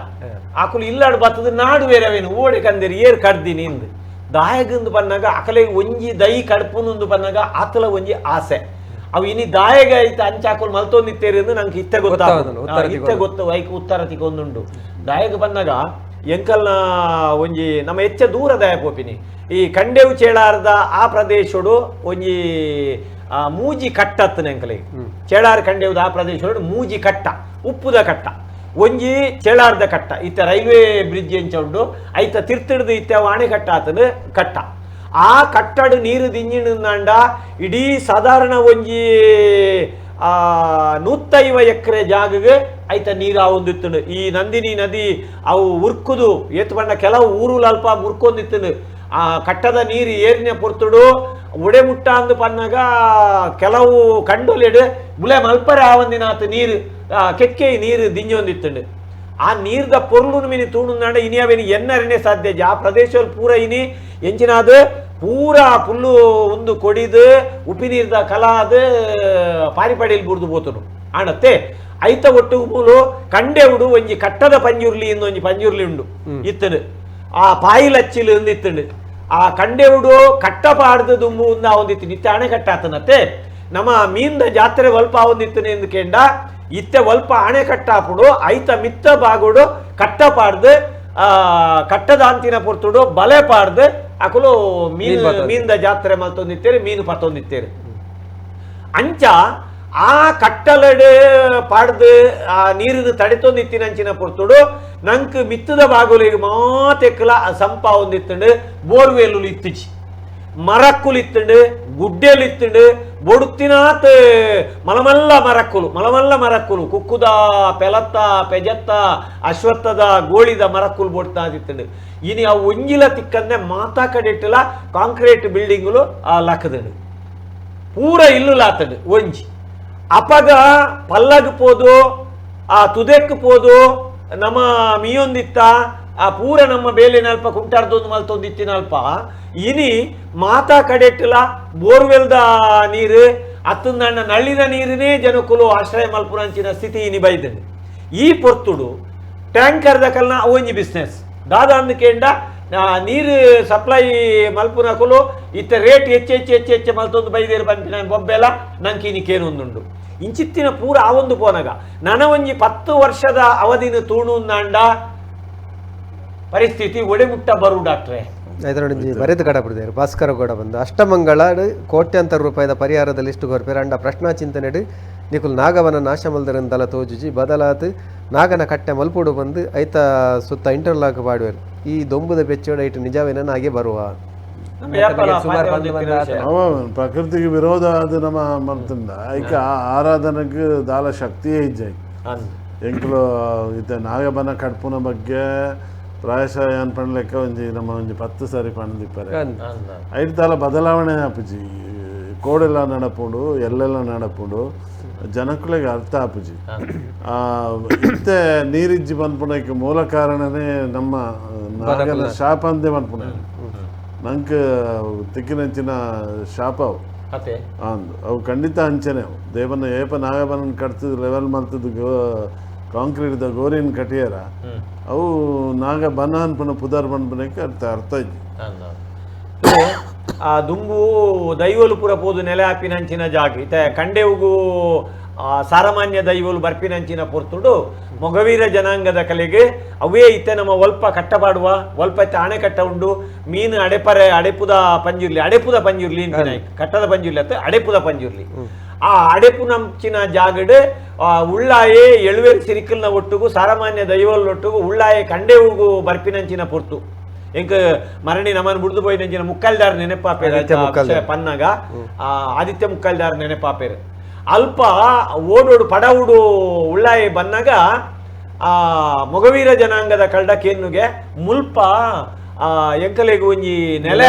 ಅಕಲು ಇಲ್ಲಾಡು ಬತ್ತದ ನಾಡು ಬೇರೆವೇನು ಓಡಿ ಕಂದಿರಿ ಏರ್ ಕಡ್ದಿನಿ ಇಂದು ದಾಯಗಂದು ಬಂದಾಗ ಅಕಲೆಗೆ ಒಂಜಿ ದೈ ಕಡ್ಪುನೊಂದು ಬಂದಾಗ ಆತಲ ಒಂಜಿ ಆಸೆ ಅವು ಇನಿ ದಾಯಗ ಐತ ಅಂಚಾಕಲು ಮಲ್ತೊಂದಿತ್ತೇರಿ ಎಂದು ನಂಗೆ ಇತ್ತ ಗೊತ್ತು ವೈಕ್ ಉತ್ತರ ತಿಗೊಂದುಂಡು ದಾಯಗ ಬಂದಾಗ ಎಂಕಲ್ನ ಒಂಜಿ ನಮ್ಮ ಹೆಚ್ಚ ದೂರ ದಾಯ ಪೋಪಿನಿ ಈ ಕಂಡೆವು ಚೇಳಾರದ ಆ ಪ್ರದೇಶಡು ಒಂಜಿ ಮೂಜಿ ಕಟ್ಟತ್ತನ ಎಂಕಲಿಗೆ ಚೇಳಾರ ಕಂಡೆವುದ ಆ ಪ್ರದೇಶಡು ಮೂಜಿ ಕಟ್ಟ ಉಪ್ಪುದ ಕಟ್ಟ ಒಂಜಿ ಚೇಳಾರ್ದ ಕಟ್ಟ ಇತ್ತ ರೈಲ್ವೆ ಬ್ರಿಡ್ಜ್ ಎಂಚ ಉಂಡು ಐತ ತಿರ್ತಿಡ್ದು ಇತ್ತ ಅಣೆಕಟ್ಟ ಆತನ ಕಟ್ಟ ಆ ಕಟ್ಟಡ ನೀರು ದಿಂಜಿಂಡ ಇಡೀ ಸಾಧಾರಣ ಒಂಜಿ 150 ಎಕರೆ ಜಾಗಗೆ ಐತ ನೀರು ಆವೊಂದಿತ್ತು ಈ ನಂದಿನಿ ನದಿ ಅವು ಉರ್ಕುದು ಏತ್ ಬಣ್ಣ ಕೆಲವು ಊರುಲು ಅಲ್ಪ ಮುರ್ಕೊಂದಿತ್ತು ಆ ಕಟ್ಟದ ನೀರು ಏರಿನ ಪೊರ್ತುಡು ಉಡೆ ಮುಟ್ಟ ಅಂದು ಪನ್ನಾಗ ಕೆಲವು ಕಂಡೊಲೆಡು ಬುಲೆ ಮಲ್ಪರೆ ಆವಂದಿನ ಆತ ನೀರು ಕೆಕ್ಕೆ ನೀರು ದಿಂಜೊಂದಿತ್ತು ಆ ನೀರ್ದ ಪೊರ್ಲು ಮಿನಿ ತೂಣುಂದಾಂಡ ಇನಿಯವೇನು ಎನ್ನರನೆ ಸಾಧ್ಯ ಆ ಪ್ರದೇಶದಲ್ಲಿ ಪೂರ ಇನಿ ಎಂಚಿನಾದ ಪೂರ ಪುಲ್ಲು ಒಂದು ಕೊಡಿದು ಉಪ್ಪಿ ನೀರ್ದ ಕಲಾದ ಪಾರಿಪಡಿಯಲ್ಲಿ ಬುಡ್ದು ಬೋತನು ಆಣತ್ತೆ ಐತ ಒಟ್ಟು ಮೂಲು ಕಂಡೆವುಡು ಒಂಜಿ ಕಟ್ಟದ ಪಂಜುರ್ಲಿ ಇಂದು ಒಂಜಿ ಪಂಜುರ್ಲಿ ಉಂಡು ಇತ್ತನು ಆ ಪಾಯಿಲಚ್ಚಿಲು ಇತ್ತಂಡು ಆ ಕಂಡೆವುಡು ಕಟ್ಟ ಪಾಡ್ದು ದುಂಬು ಉಂದ ಒಂದಿತ್ತು ನಿತ್ಯ ಅಣೆಕಟ್ಟ ಆತನತ್ತೆ ನಮ್ಮ ಮೀನ್ದ ಜಾತ್ರೆ ಒಲ್ಪ ಒಂದಿತ್ತನೆ ಎಂದು ಕೇಂಡ ಇತ್ತೆ ಒಲ್ಪ ಅಣೆಕಟ್ಟಾಪುಡು ಐತ ಮಿತ್ತ ಬಾಗುಡು ಕಟ್ಟ ಪಾಡ್ದು ಕಟ್ಟದಾಂತಿನ ಪೊರ್ತುಡು ಬಲೆ ಪಾಡ್ದು ಅಕಲು ಮೀನ್ದ ಜಾತ್ರೆ ಮಲ್ತೊಂದಿತ್ತೇರಿ ಮೀನು ಪತ್ತೊಂದಿತ್ತೇರಿ ಅಂಚ ಆ ಕಟ್ಟಲಡು ಪಾಡ್ದು ಆ ನೀರಿನ ತಡೆತೊಂದಿತ್ತಿನಂಚಿನ ಪೊರ್ತುಡು ನಂಕ್ ಮಿತ್ತದ ಬಾಗುಲಿಗೆ ಮಾತೆಕ್ಕಲ ಸಂಪ ಒಂದಿತ್ತಂಡು ಬೋರ್ವೆಲ್ಲು ಇತ್ತಿಚಿ ಮರಕ್ಕುಲು ಇತ್ತಂಡು ಗುಡ್ಡೆಲು ಇತ್ತಂಡು ಬೊಡುತ್ತಿನಾತ್ ಮಲಮಲ್ಲ ಮರಕ್ಕುಲು ಕುಕ್ಕುದ ಪೆಲತ್ತ ಪೆಜತ್ತ ಅಶ್ವತ್ಥದ ಗೋಳಿದ ಮರಕ್ಕುಲು ಬೊಡ್ತಾದಿತ್ತಂಡು ಇನಿ ಆ ಒಂಜಿಲ ತಿಕ್ಕಂದೆ ಮಾತಾ ಕಡೆಟ್ಟಲ ಕಾಂಕ್ರೀಟ್ ಬಿಲ್ಡಿಂಗ್ಲು ಆ ಲಕ್ಕದಂಡು ಪೂರ ಇಲ್ಲು ಲಾತಂಡು ಒಂಜಿ ಅಪಗ ಪಲ್ಲಗ್ ಪೋದು ಆ ತುದೆಕ್ ಪೋದು ನಮ್ಮ ಮೀಯೊಂದಿತ್ತ ಆ ಪೂರ ನಮ್ಮ ಬೇಲಿನಲ್ಪ ಕುಂಟಾರ್ದೊಂದು ಮಲ್ತೊಂದಿತ್ತಿನಲ್ಪ ಇನಿ ಮಾತಾ ಕಡೆಟ್ಟಲ ಬೋರ್ವೆಲ್ದ ನೀರು ಅತ್ತಂದಣ್ಣ ನಳ್ಳಿನ ನೀರನ್ನೇ ಜನಕ್ಕಲು ಆಶ್ರಯ ಮಲ್ಪುನಂಚಿನ ಸ್ಥಿತಿ ಇನಿ ಬೈದಂಡು ಈ ಪೊರ್ತುಡು ಟ್ಯಾಂಕರ್ದ ಕಲ್ನ ಒಂಜಿ ಬಿಸ್ನೆಸ್ ದಾದ ಅಂದ್ಕೇಂಡ ನೀರು ಸಪ್ಲೈ ಮಲ್ಪುನಕಲು ಇತ್ತ ರೇಟ್ ಹೆಚ್ಚು ಮಲ್ತೊಂದು ಬೈದೇರು ಬಂಪಿನ ಬೊಬ್ಬೆಲ್ಲ ನಂಗೆ ಇನಿಕೇನೊಂದುಂಡು ಇಂಚಿತ್ತಿನ ಪೂರ ಆವೊಂದು ಪೋನಗ ನನ್ನ ಒಂಜಿ 10 ವರ್ಷದ ಅವಧಿನ ತೂಣುಂದಾಂಡ ಪರಿಸ್ಥಿತಿ ಒಡೆಮುಟ್ಟ ಬರು ಡಾಕ್ಟ್ರೆ ಇದರೊಂದು ಬರೆದು ಕಡಬಿಡಿದೇರು ಭಾಸ್ಕರ ಕೂಡ ಬಂದು ಅಷ್ಟಮಂಗಳ ಕೋಟ್ಯಾಂತರ ರೂಪಾಯಿದ ಪರಿಹಾರದ ಲಿಸ್ಟ್ ಕೊರ್ಪೇರು ಅಂಡ ಪ್ರಶ್ನಾ ಚಿಂತನೆಡು ನಿಕುಲ್ ನಾಗವನ ನಾಶ ಮಲ್ದರಂದಲ ತೋಜುಜಿ ಬದಲಾತ್ ನಾಗನ ಕಟ್ಟೆ ಮಲ್ಪುಡು ಬಂದು ಐತ ಸುತ್ತ ಇಂಟರ್ಲಾಕ್ ಮಾಡುವರು ಈ ದೊಂಬುದ ಬೆಚ್ಚೋಡ ಇಟ್ಟು ನಿಜವೇನ ಹಾಗೆ ಬರುವ ಪ್ರಕೃತಿಗೆ ವಿರೋಧ ಅದು ನಮ್ಮ ಮಲ್ತಂಡ ಐಕ ಆರಾಧನೆಗೆ ದಾಲ ಶಕ್ತಿಯೇ ಇಜ್ಜಾಯ್ ಎಂಕಲು ಇತ್ತೆ ನಾಗಬನ ಕಡ್ಪುನ ಬಗ್ಗೆ ಪ್ರಾಯಶಃ ಏನ್ ಪಣ್ಲೆಕ್ಕ ಒಂಜಿ ನಮ್ಮ ಒಂಜಿ 10 ಸಾರಿ ಪಣ್ದಿಪ್ಪರೆ ಐದು ತಾಲ ಬದಲಾವಣೆ ಆಪುಜಿ ಕೋಡೆಲ್ಲ ನಡಪುಂಡು ಎಲ್ಲೆಲ್ಲ ನಡಪುಂಡು ಜನಕ್ಕಳಿಗೆ ಅರ್ಥ ಆಪುಜಿ ಇತ್ತೆ ನೀರಿಜ್ಜಿ ಬಂದ್ಪುಣಕ್ಕೆ ಮೂಲ ಕಾರಣನೇ ನಮ್ಮ ನಾಗನ ಶಾಪ ಅಂದೇ ಬಂದ್ಪುಣ ನಂಗೆ ತಿಕ್ಕಿನಂಚಿನ ಶಾಪ ಅವು ಅಂದು ಅವು ಖಂಡಿತ ಅಂಚನೆ ಅವು ದೇವನ ಏಪ ನಾಗಬನ ಕಟ್ತಿದ್ ಲೆವೆಲ್ ಮಲ್ತದ್ದು ಕಾಂಕ್ರೀಟ್ದ ಗೋರಿನ ಕಟ್ಟಿಯಾರ ಅವು ನಾಗ ಬನ ಅನ್ಪನ ಪುದಾರ್ ಬಂದ್ಪನಕ್ಕೆ ಅರ್ಥ ಇದ್ದಿ ಆ ದುಂಬು ದೈವಲು ಪುರ ಪೋದು ನೆಲೆ ಹಾಪಿನಂಚಿನ ಜಾಗ ಇತ ಕಂಡೆವುಗೂ ಸಾರಮಾನ್ಯ ದೈವಲು ಬರ್ಪಿನಂಚಿನ ಪೊರ್ತುಡು ಮೊಗವೀರ ಜನಾಂಗದ ಕಲೆಗೆ ಅವೇ ಇತ್ತೆ ನಮ್ಮ ಒಲ್ಪ ಕಟ್ಟಪಾಡುವ ಒಲ್ಪ ಇತ್ತೆ ಅಣೆಕಟ್ಟ ಉಂಡು ಮೀನು ಅಡೆಪುದ ಪಂಜುರ್ಲಿ ಕಟ್ಟದ ಪಂಜುರ್ಲಿ ಅತ್ತ ಅಡೆಪುದ ಪಂಜುರ್ಲಿ ಆ ಅಡೆಪು ನಂಚಿನ ಜಾಗಡ್ ಉಳ್ಳಾಯೆ ಎಳುವೇರು ಸಿರಿಕಲ್ನ ಒಟ್ಟುಗು ಸಾರಮಾನ್ಯ ದೈವಲೊಟ್ಟುಗು ಉಳ್ಳಾಯೆ ಕಂಡೆವುಗೂ ಬರ್ಪಿನಂಚಿನ ಪೊರ್ತು ಎಂಕ್ ಮರಣಿ ನಮ್ಮನ್ನು ಬುಡ್ದು ಪೋಯಿನಂಚಿನ ಮುಕ್ಕಲ್ದಾರ್ ನೆನಪಾಪೇರ ಪನ್ನಗ ಆದಿತ್ಯ ಮುಕ್ಕಲ್ದಾರ್ ನೆನಪಾಪೇರು ಅಲ್ಪ ಓಡೋಡು ಪಡವುಡು ಉಳ್ಳಾಯಿ ಬನ್ನಾಗ ಮೊಗವೀರ ಜನಾಂಗದ ಕಳ್ಡಕೇನುಗೆ ಮುಲ್ಪ ಎಂಕಲೆಗೆ ಒಂಜಿ ನೆಲೆ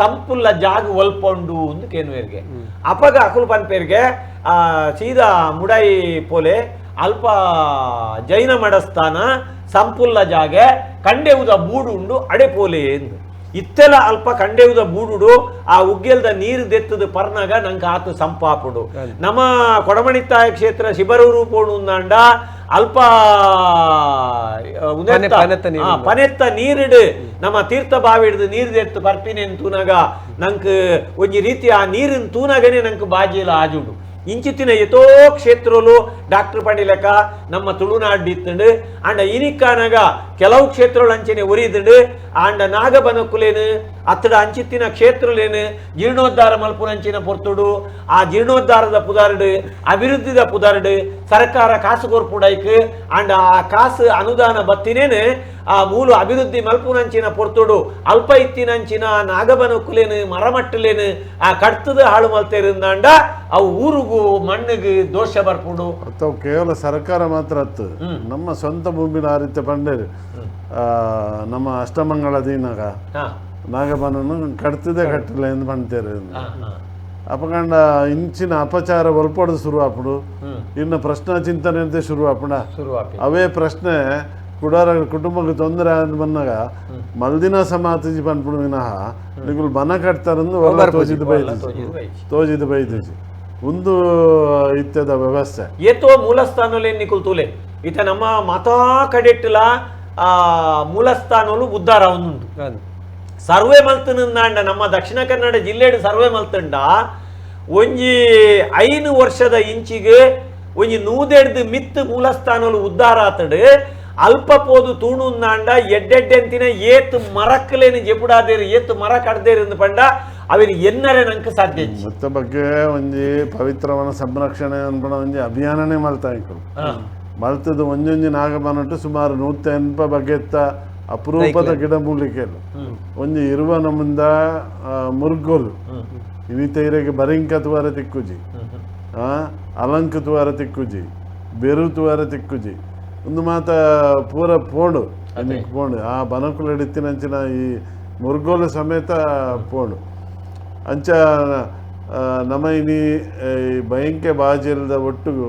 ಸಂಪುಲ್ಲ ಜಾಗ ಒಲ್ಪೊಂಡು ಒಂದು ಕೇನುವೇರ್ಗೆ ಅಪಗ ಅಕುಲ್ ಪನ್ಪೇರ್ಗೆ ಸೀದಾ ಮುಡಾಯಿ ಪೋಲೆ ಅಲ್ಪ ಜೈನ ಮಡಸ್ಥಾನ ಸಂಪುಲ್ಲ ಜಾಗೆ ಕಂಡೆವುದ ಬೂಡುಂಡು ಅಡೆಪೋಲೆ ಎಂದು ಇತ್ತೆಲ್ಲ ಅಲ್ಪ ಕಂಡೆವುದ ಬೂಡುಡು ಆ ಉಗ್ಗೆಲ್ದ ನೀರು ದೆತ್ತದ ಪರ್ನಾಗ ನಂಗೆ ಆತು ಸಂಪಾಪುಡು ನಮ್ಮ ಕೊಡಮಣಿತ್ತಾಯ ಕ್ಷೇತ್ರ ಶಿಬರೂರು ಪೋಣುಂದಾಂಡ ಅಲ್ಪ ಪನೆತ್ತ ನೀರಿಡು ನಮ್ಮ ತೀರ್ಥ ಬಾವಿಡ್ದು ನೀರು ದೆತ್ತು ಬರ್ಪಿನೇನು ತೂನಾಗ ನಂಗೆ ಒಂಜಿ ರೀತಿ ಆ ನೀರಿನ ತೂನಾಗನೇ ನಂಗೆ ಬಾಜಿಲ ಆಜುಡು ಇಂಚಿತ್ತಿನ ಎತೋ ಕ್ಷೇತ್ರಲು ಡಾಕ್ಟರ್ ಪಂಡಿಲಕ ನಮ್ಮ ತುಳುನಾಡು ಇತ್ತಂಡು ಅಂಡ ಇನಿಕ್ಕಾನಾಗ ಕೆಲವು ಕ್ಷೇತ್ರಗಳು ಅಂಚನೆ ಒರಿದುಂಡು ಅಂಡ ನಾಗಬನಕುಲೇನು ಅತ್ತಡ ಅಂಚಿತ್ತಿನ ಕ್ಷೇತ್ರಲೇನು ಜೀರ್ಣೋದ್ಧಾರ ಮಲ್ಪುನಂಚಿನ ಪೊರ್ತುಡು ಆ ಜೀರ್ಣೋದ್ಧಾರದ ಪುದಾರ್ಡು ಅಭಿವೃದ್ಧಿದ ಪುದಾರ್ಡು ಸರ್ಕಾರ ಕಾಸು ಕೊರ್ಪುಡೈಕ್ ಅಂಡ ಆ ಕಾಸು ಅನುದಾನ ಬತ್ತಿನೇನು ಆ ಮೂಲು ಅಭಿವೃದ್ಧಿ ಮಲ್ಪುನಂಚಿನ ಪೊರ್ತುಡು ಅಲ್ಪ ಇತ್ತಿನಂಚಿನ ನಾಗಬನಕುಲೇನು ಮರಮಟ್ಟಲೇನು ಆ ಕಡ್ತದ ಹಾಳು ಮಲ್ತೇರಿಂದಾಂಡ ಅವು ಊರಿಗೂ ಮಣ್ಣಿಗೆ ದೋಷ ಬರ್ಪುಡು ಅಥವಾ ಕೇವಲ ಸರ್ಕಾರ ಮಾತ್ರ ಅತ್ತು ನಮ್ಮ ಸ್ವಂತ ಭೂಮಿನ ಆ ರೀತಿ ಪಂಡೇರು ನಮ್ಮ ಅಷ್ಟಮಂಗಳ ದೀನಾಗ ನಾಗಬನನು ಕಟ್ತಿದೆ ಕಟ್ಟಿಲ್ಲ ಎಂದು ಪಂಡ್ತೇರು ಅಪಕಂಡ ಇಂಚಿನ ಅಪಚಾರ ಒಲ್ಪೋದು ಶುರು ಆಪುಡು ಇನ್ನು ಪ್ರಶ್ನಾ ಚಿಂತನೆ ಅಂತ ಶುರು ಆಪುಡ ಅವೇ ಪ್ರಶ್ನೆ ಕುಡಾರ ಕುಟುಂಬಕ್ಕೆ ತೊಂದರೆ ಅಂತ ಬಂದಾಗ ಮಲ್ದಿನ ಸಮಾತಿಜಿ ಪನ್ಪುಡು ವಿನಃ ನಿಗುಲು ಬನ ಕಟ್ತಾರಂದು ತೋಜಿದು ಬೈದಿಜಿ ಒಂದು ಇತ್ಯದ ವ್ಯವಸ್ಥೆ ಏತೋ ಮೂಲಸ್ಥಾನಲೆ ನಿಕುಲ್ ತೂಲೆ ಇತ ನಮ್ಮ ಮತಾ ಕಡೆಟ್ಲ ಮೂಲಸ್ಥಾನಲು ಉದ್ಧಾರ ಒಂದುಂಟು ಸರ್ವೆ ಮಲ್ತನಂದಾಂಡ ನಮ್ಮ ದಕ್ಷಿಣ ಕನ್ನಡ ಜಿಲ್ಲೆಡು ಸರ್ವೆ ಮಲ್ತಂಡ ಒಂಜಿ 5 ವರ್ಷದ ಇಂಚಿಗೆ ಒಂಜಿ 100 ಮಿತ್ತು ಮೂಲಸ್ಥಾನಲು ಉದ್ಧಾರ ಆತಡು ಅಲ್ಪ ಪೋದು ತೂಣುಂದಾಂಡ ಎಡ್ಡೆಡ್ಡೆಂತಿನ ಏತ್ ಮರಕ್ಕಲೇನು ಜೆಪುಡಾದೇರು ಏತ್ ಮರ ಕಡ್ದೇರು ಪಂಡ ಅವಿನ ಎನ್ನರೆ ನಂಗೆ ಸಾಧ್ಯ ಮತ್ತೆ ಬಗ್ಗೆ ಒಂಜಿ ಪವಿತ್ರವನ ಸಂರಕ್ಷಣೆ ಅನ್ಪಣ ಒಂಜಿ ಅಭಿಯಾನನೇ ಮಲ್ತಾ ಇಕ್ಕಳು ಮಲ್ತದ ಒಂಜೊಂಜಿ ನಾಗಬನಟ್ಟು ಸುಮಾರು 180 ಬಗೆತ್ತ ಅಪರೂಪದ ಗಿಡ ಮೂಲಿಕೆಲು ಒಂಜಿ ಇರುವ ನಮ್ಮಿಂದ ಮುರ್ಗೋಲು ಇನಿತೈರೆಗೆ ಬರಿಂಕ ತುವಾರ ತಿಕ್ಕುಜಿ ಅಲಂಕ ತುವಾರ ತಿಕ್ಕುಜಿ ಬೆರು ತುವಾರ ತಿಕ್ಕುಜಿ ಒಂದು ಮಾತ ಪೂರ ಪೋಂಡು ಪೋಂಡು ಆ ಬನಕುಲು ಹಿಡಿತಿನಂಚಿನ ಈ ಮುರ್ಗೋಲು ಸಮೇತ ಪೋಂಡು ಅಂಚ ನಮ್ಮ ಇನಿ ಬಯಂಕೆ ಬಾಜಿಲ್ದ ಒಟ್ಟಿಗೂ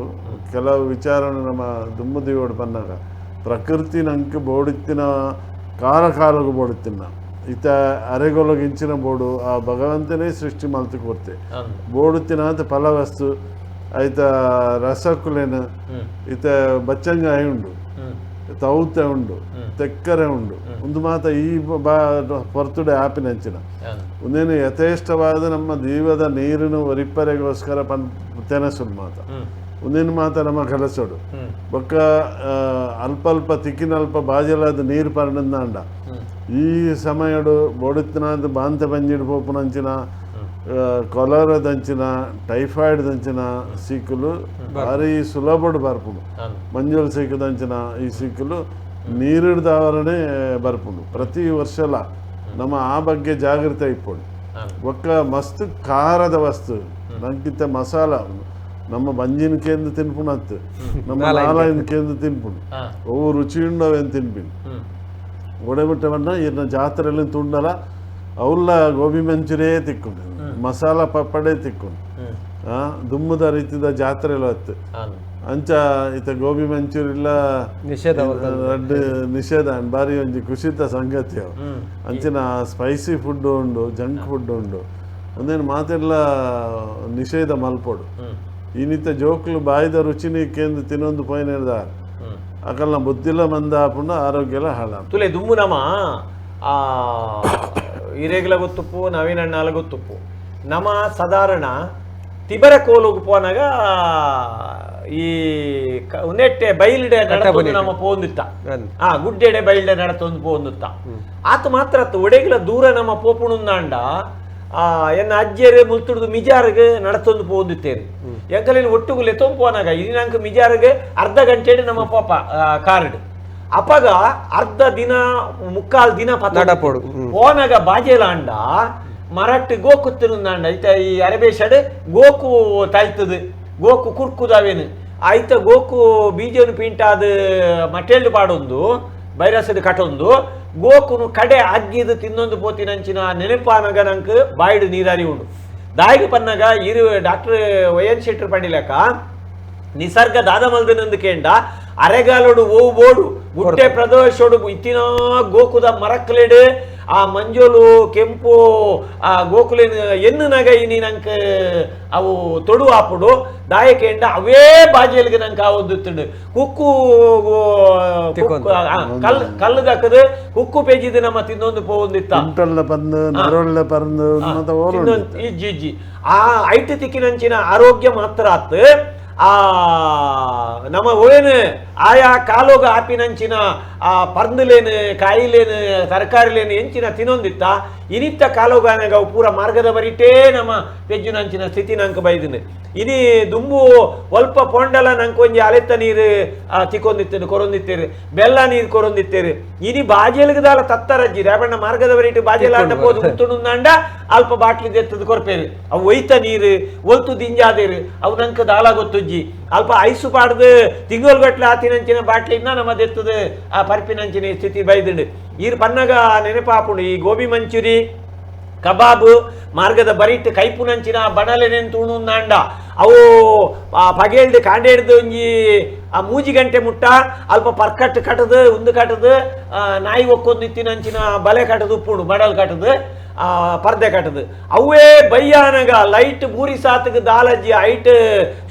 ಕೆಲವು ವಿಚಾರ ನಮ್ಮ ದುಮ್ಮದಿಗೋಡು ಬಂದಾಗ ಪ್ರಕೃತಿ ನಂಗೆ ಬೋಡಿತ್ತಿನ ಕಾಲಗೂ ಬೋಡುತ್ತಿನ ಈತ ಅರೆಗೊಲಗೆ ಇಂಚಿನ ಬೋಡು ಆ ಭಗವಂತನೇ ಸೃಷ್ಟಿ ಮಲ್ತು ಕೊಡ್ತೆ ಬೋಡುತ್ತಿನ ಅಂತ ಫಲವಸ್ತು ಆಯ್ತ ರಸಕುಲೇನು ಈತ ಬಚ್ಚಂಗಾಯಿ ಉಂಡು ತೌತೆ ಉಂಡು ತೆಕ್ಕರೆ ಉಂಡು ಒಂದು ಮಾತ ಈ ಹೊರ್ತುಡೆ ಆಪಿನಂಚಿನ ಒಂದೇನು ಯಥೇಷ್ಟವಾದ ನಮ್ಮ ದೀವದ ನೀರಿನ ಒರಿಪ್ಪರೆಗೋಸ್ಕರ ತೆನಸುಡು ಮಾತ ಒಂದೇನು ಮಾತ ನಮ್ಮ ಕೆಲಸೋಡು ಬೊಕ್ಕ ಅಲ್ಪ ತಿಕ್ಕಿನಲ್ಪ ಬಾಜಲಾದ ನೀರು ಪರ್ಣಂದಾಂಡ ಈ ಸಮಯಡು ಬೊಡುತ್ತಿನಾದ ಬಾಂತೆ ಬಂಜಿಡು ಪೋಪುನಂಚಿನ ಕೊಲರದಂಚಿನ ಟೈಫಾಯ್ಡ್ ದಂಚಿನ ಸೀಕುಲು ಭಾರಿ ಸುಲಭಡು ಬರ್ಪುಡು ಮಂಜೂರು ಸೀಕದಂಚಿನ ಈ ಸೀಕುಲು ನೀರಿಡ್ದವರನೇ ಬರ್ಪುಡು ಪ್ರತಿ ವರ್ಷಲ ನಮ್ಮ ಆ ಬಗ್ಗೆ ಜಾಗೃತಿ ಇಪ್ಪುಡು ಒಕ್ಕ ಮಸ್ತ್ ಖಾರದ ವಸ್ತು ನಂಗಿಂತ ಮಸಾಲ ನಮ್ಮ ಬಂಜಿನ ಕೇಂದ್ರ ತಿನ್ಪುಣತ್ತು ನಮ್ಮ ನಾಲಾಯಿನ ಕೇಂದ್ರ ತಿನ್ಪುಡು ಅವು ರುಚಿ ಉಂಡವೇನು ತಿನ್ಪಿನ್ ಒಡೆಬಿಟ್ಟವನ್ನ ಇನ್ನ ಜಾತ್ರೆಯಲ್ಲಿ ತುಂಡಲ ಅವಲ್ಲ ಗೋಬಿ ಮಂಚೂರಿಯೇ ತಿಕ್ಕೊಂಡು ಮಸಾಲ ಪಪ್ಪಡೆ ತಿಕ್ಕೊಂಡು ದುಮ್ಮದ ರೀತಿದ ಜಾತ್ರೆಲ್ಲ ಹತ್ತು ಅಂಚ ಈತ ಗೋಬಿ ಮಂಚೂರಿಲ್ಲ ನಿಷೇಧ ಬಾರಿ ಒಂಜಿ ಖುಷಿತ ಸಂಗತಿ ಅವು ಅಂಚಿನ ಸ್ಪೈಸಿ ಫುಡ್ ಉಂಡು ಜಂಕ್ ಫುಡ್ ಉಂಡು ಒಂದೇನು ಮಾತೆಲ್ಲ ನಿಷೇಧ ಮಲ್ಪೋಡು ಇನ್ನಿತ ಜೋಕ್ಲು ಬಾಯ್ದ ರುಚಿನಿ ಕೇಂದ್ರ ತಿನ್ನೊಂದು ಪೋಯ್ನ ಹೇಳ್ದ ಅಕಲ್ನ ಬುದ್ಧಿಲ್ಲ ಮಂದ ಹಾಪುಂಡು ಆರೋಗ್ಯ ಹಾಳ ತುಲೆ ದುಮ್ಮು ನಮ ಹಿರೇಗ್ಲ ಗೊತ್ತುಪ್ಪು ನವೀನಣ್ಣಾಲ ಗೊತ್ತುಪ್ಪು ನಮ ಸಾಧಾರಣ ತಿಬರ ಕೋಲುಗು ಪೋನಾಗ ಈ ನೆಟ್ಟೆ ಬೈಲ್ಡೆ ನಡತೊಂದು ನಮ್ಮ ಪೋಂದಿತ್ತ ಗುಡ್ಡೆಡೆ ಬೈಲ್ಡೆ ನಡತೊಂದು ಪೋಂದಿತ್ತ ಆತ ಮಾತ್ರ ಒಡೆಗ್ಲ ದೂರ ನಮ್ಮ ಪೋಪುಣುಂದಾಂಡ ಎನ್ನ ಅಜ್ಜರು ಮುಲ್ತುಡ್ದು ಮಿಜಾರ್ಗೆ ನಡತೊಂದು ಪೋಂದಿತ್ತೇರಿ ಎಂಕಲಿನ ಒಟ್ಟುಗುಲೆ ತೊಂಪೋನಾಗ ಇನ್ನಂಕ ಮಿಜಾರ್ಗೆ ಅರ್ಧ ಗಂಟೆ ನಮ್ಮ ಪಾಪ ಕಾರ್ಡ್ ಅಪಗ ಅರ್ಧ ದಿನ ಮುಕ್ಕಾಲ್ ದಿನ ಪೋಡು ಪೋನಾಗ ಬಾಜೇಲಾಂಡ ಮರಟ್ ಗೋಕು ತಿರುಂದಾಂಡ ಐತ ಈ ಅರಬೇಷಡ್ ಗೋಕು ತಾಯ್ತದು ಗೋಕು ಕುರ್ಕುದಾವೇನು ಆಯ್ತ ಗೋಕು ಬೀಜನು ಪಿಂಟಾದ ಮಟೆಲ್ಡು ಪಾಡೊಂದು ಬೈರಸದ ಕಟೊಂದು ಗೋಕುನು ಕಡೆ ಅಗ್ಗಿದು ತಿನ್ನೊಂದು ಪೋತಿನಂಚಿನ ನೆನಪಾನಗ ನಂಕ ಬಾಯ್ಡು ನೀರಾರಿ ಉಂಡು ದಾಯಿಗೆ ಪನ್ನಗ ಇರು ಡಾಕ್ಟರ್ ವೈ ಎನ್ ಶೆಟ್ಟರ್ ಪಂಡಿಲಕ ನಿಸರ್ಗ ದಾದ ಮಲ್ದನಂದುಕೇಂಡ ಅರೆಗಾಲೋಡು ಓವು ಬೋಡು ಗುಡ್ಡೆ ಪ್ರದೇಶೋಡು ಇತ್ತಿನ ಗೋಕುದ ಮರಕ್ಲೆಡು ಆ ಮಂಜೋಲು ಕೆಂಪು ಆ ಗೋಕುಲಿನ ಎನ್ನು ನಗ ಇನಿ ನಂಕ ಅವು ತೊಡು ಆಪುಡು ದಾಯಕೇಂಡ ಅವೇ ಬಾಜಿಯಲ್ಗೆ ನಂಗೆ ಆವೊಂದುತ್ತುಂಡು ಕುಕ್ಕು ಕಲ್ಲು ದಕ್ಕದು ಕುಕ್ಕು ಪೇಜಿದು ನಮ್ಮ ತಿನ್ನೊಂದು ಪೋಂದಿತ್ತ ಇಜ್ಜಿ ಆ ಐಟ್ ತಿಕ್ಕಿನಂಚಿನ ಆರೋಗ್ಯ ಮಾತ್ರ ಆತ್ ಆ ನಮ್ಮ ಓಯೇನು ಆಯಾ ಕಾಲೋಗ ಆಪಿನಂಚಿನ ಆ ಪರ್ಂದುಲೇನು ಕಾಯಿಲೇನು ತರಕಾರಿಲೇನು ಎಂಚಿನ ತಿನ್ನೊಂದಿತ್ತ ಇನಿತ್ತ ಕಾಲೋಗಾನಾಗ ಅವು ಪೂರ ಮಾರ್ಗದ ಬರಿಟೇ ನಮ್ಮ ಪೆಜ್ಜುನಂಚಿನ ಸ್ಥಿತಿ ನಂಗೆ ಬೈದಿನಿ ಇನಿ ದುಂಬು ಒಲ್ಪ ಪೊಂಡಲ ನಂಗೆ ಒಂಜಿ ಅಲೆತ್ತ ನೀರು ತಿಕ್ಕೊಂದಿತ್ತೇನೆ ಕೊರೊಂದಿತ್ತೇರು ಬೆಲ್ಲ ನೀರು ಕೊರೊಂದಿತ್ತೇರು ಇನಿ ಬಾಜೆಲ್ಗದಾಲ ತತ್ತರಜ್ಜಿ ರೇಬಣ್ಣ ಮಾರ್ಗದ ಬರಿಟ್ಟು ಬಾಜೆಲ ಆಟ ಪೋದು ಮುತ್ತುಂಡ ಅಲ್ಪ ಬಾಟ್ಲಿ ಎತ್ತದು ಕೊರ್ಪೇರು ಅವು ಒಯ್ತ ನೀರು ಒಲ್ತು ದಿಂಜಾದೇರು ಅವು ನಂಗೆ ದಾಲ ಗೊತ್ತುಜ್ಜಿ ಅಲ್ಪ ಐಸು ಪಾಡ್ದು ತಿಂಗೋಲ್ಗಟ್ಲೆ ಆತಿನಂಚಿನ ಬಾಟ್ಲಿನ ನಮ್ಮ ಎತ್ತದ ಆ ಪರ್ಪಿನಂಚಿನ ಸ್ಥಿತಿ ಬೈದುಂಡು ಈರ್ ಪನ್ನಗ ನೆನಪಾಪುಂಡು ಈ ಗೋಬಿ ಮಂಚೂರಿ ಕಬಾಬ್ ಮಾರ್ಗದ ಬರಿಟ್ ಕೈಪುನಂಚಿನ ಬಣಲೆನೆನ್ ತೂಣುಂದಾಂಡ ಅವು ಪಗೇಳ್ದು ಕಾಂಡೇಡ್ದು ಒಂಜಿ ಆ ಮೂಜಿ ಗಂಟೆ ಮುಟ್ಟ ಅಲ್ಪ ಪರ್ಕಟ್ ಕಟ್ಟದು ಉಂದು ಕಟ್ಟದು ನಾಯಿ ಒಕ್ಕೊಂದು ಇತ್ತಿನಂಚಿನ ಬಲೆ ಕಟ್ಟದು ಉಪ್ಪುಂಡು ಬಡಲ್ ಕಟ್ಟದು ಪರ್ದೆ ಕಟ್ಟದು ಅವೇ ಬಯ್ಯಾನಗ ಲೈಟ್ ಬೂರಿ ಸಾತಗ ದಾಲಜ್ಜಿ ಐಟ್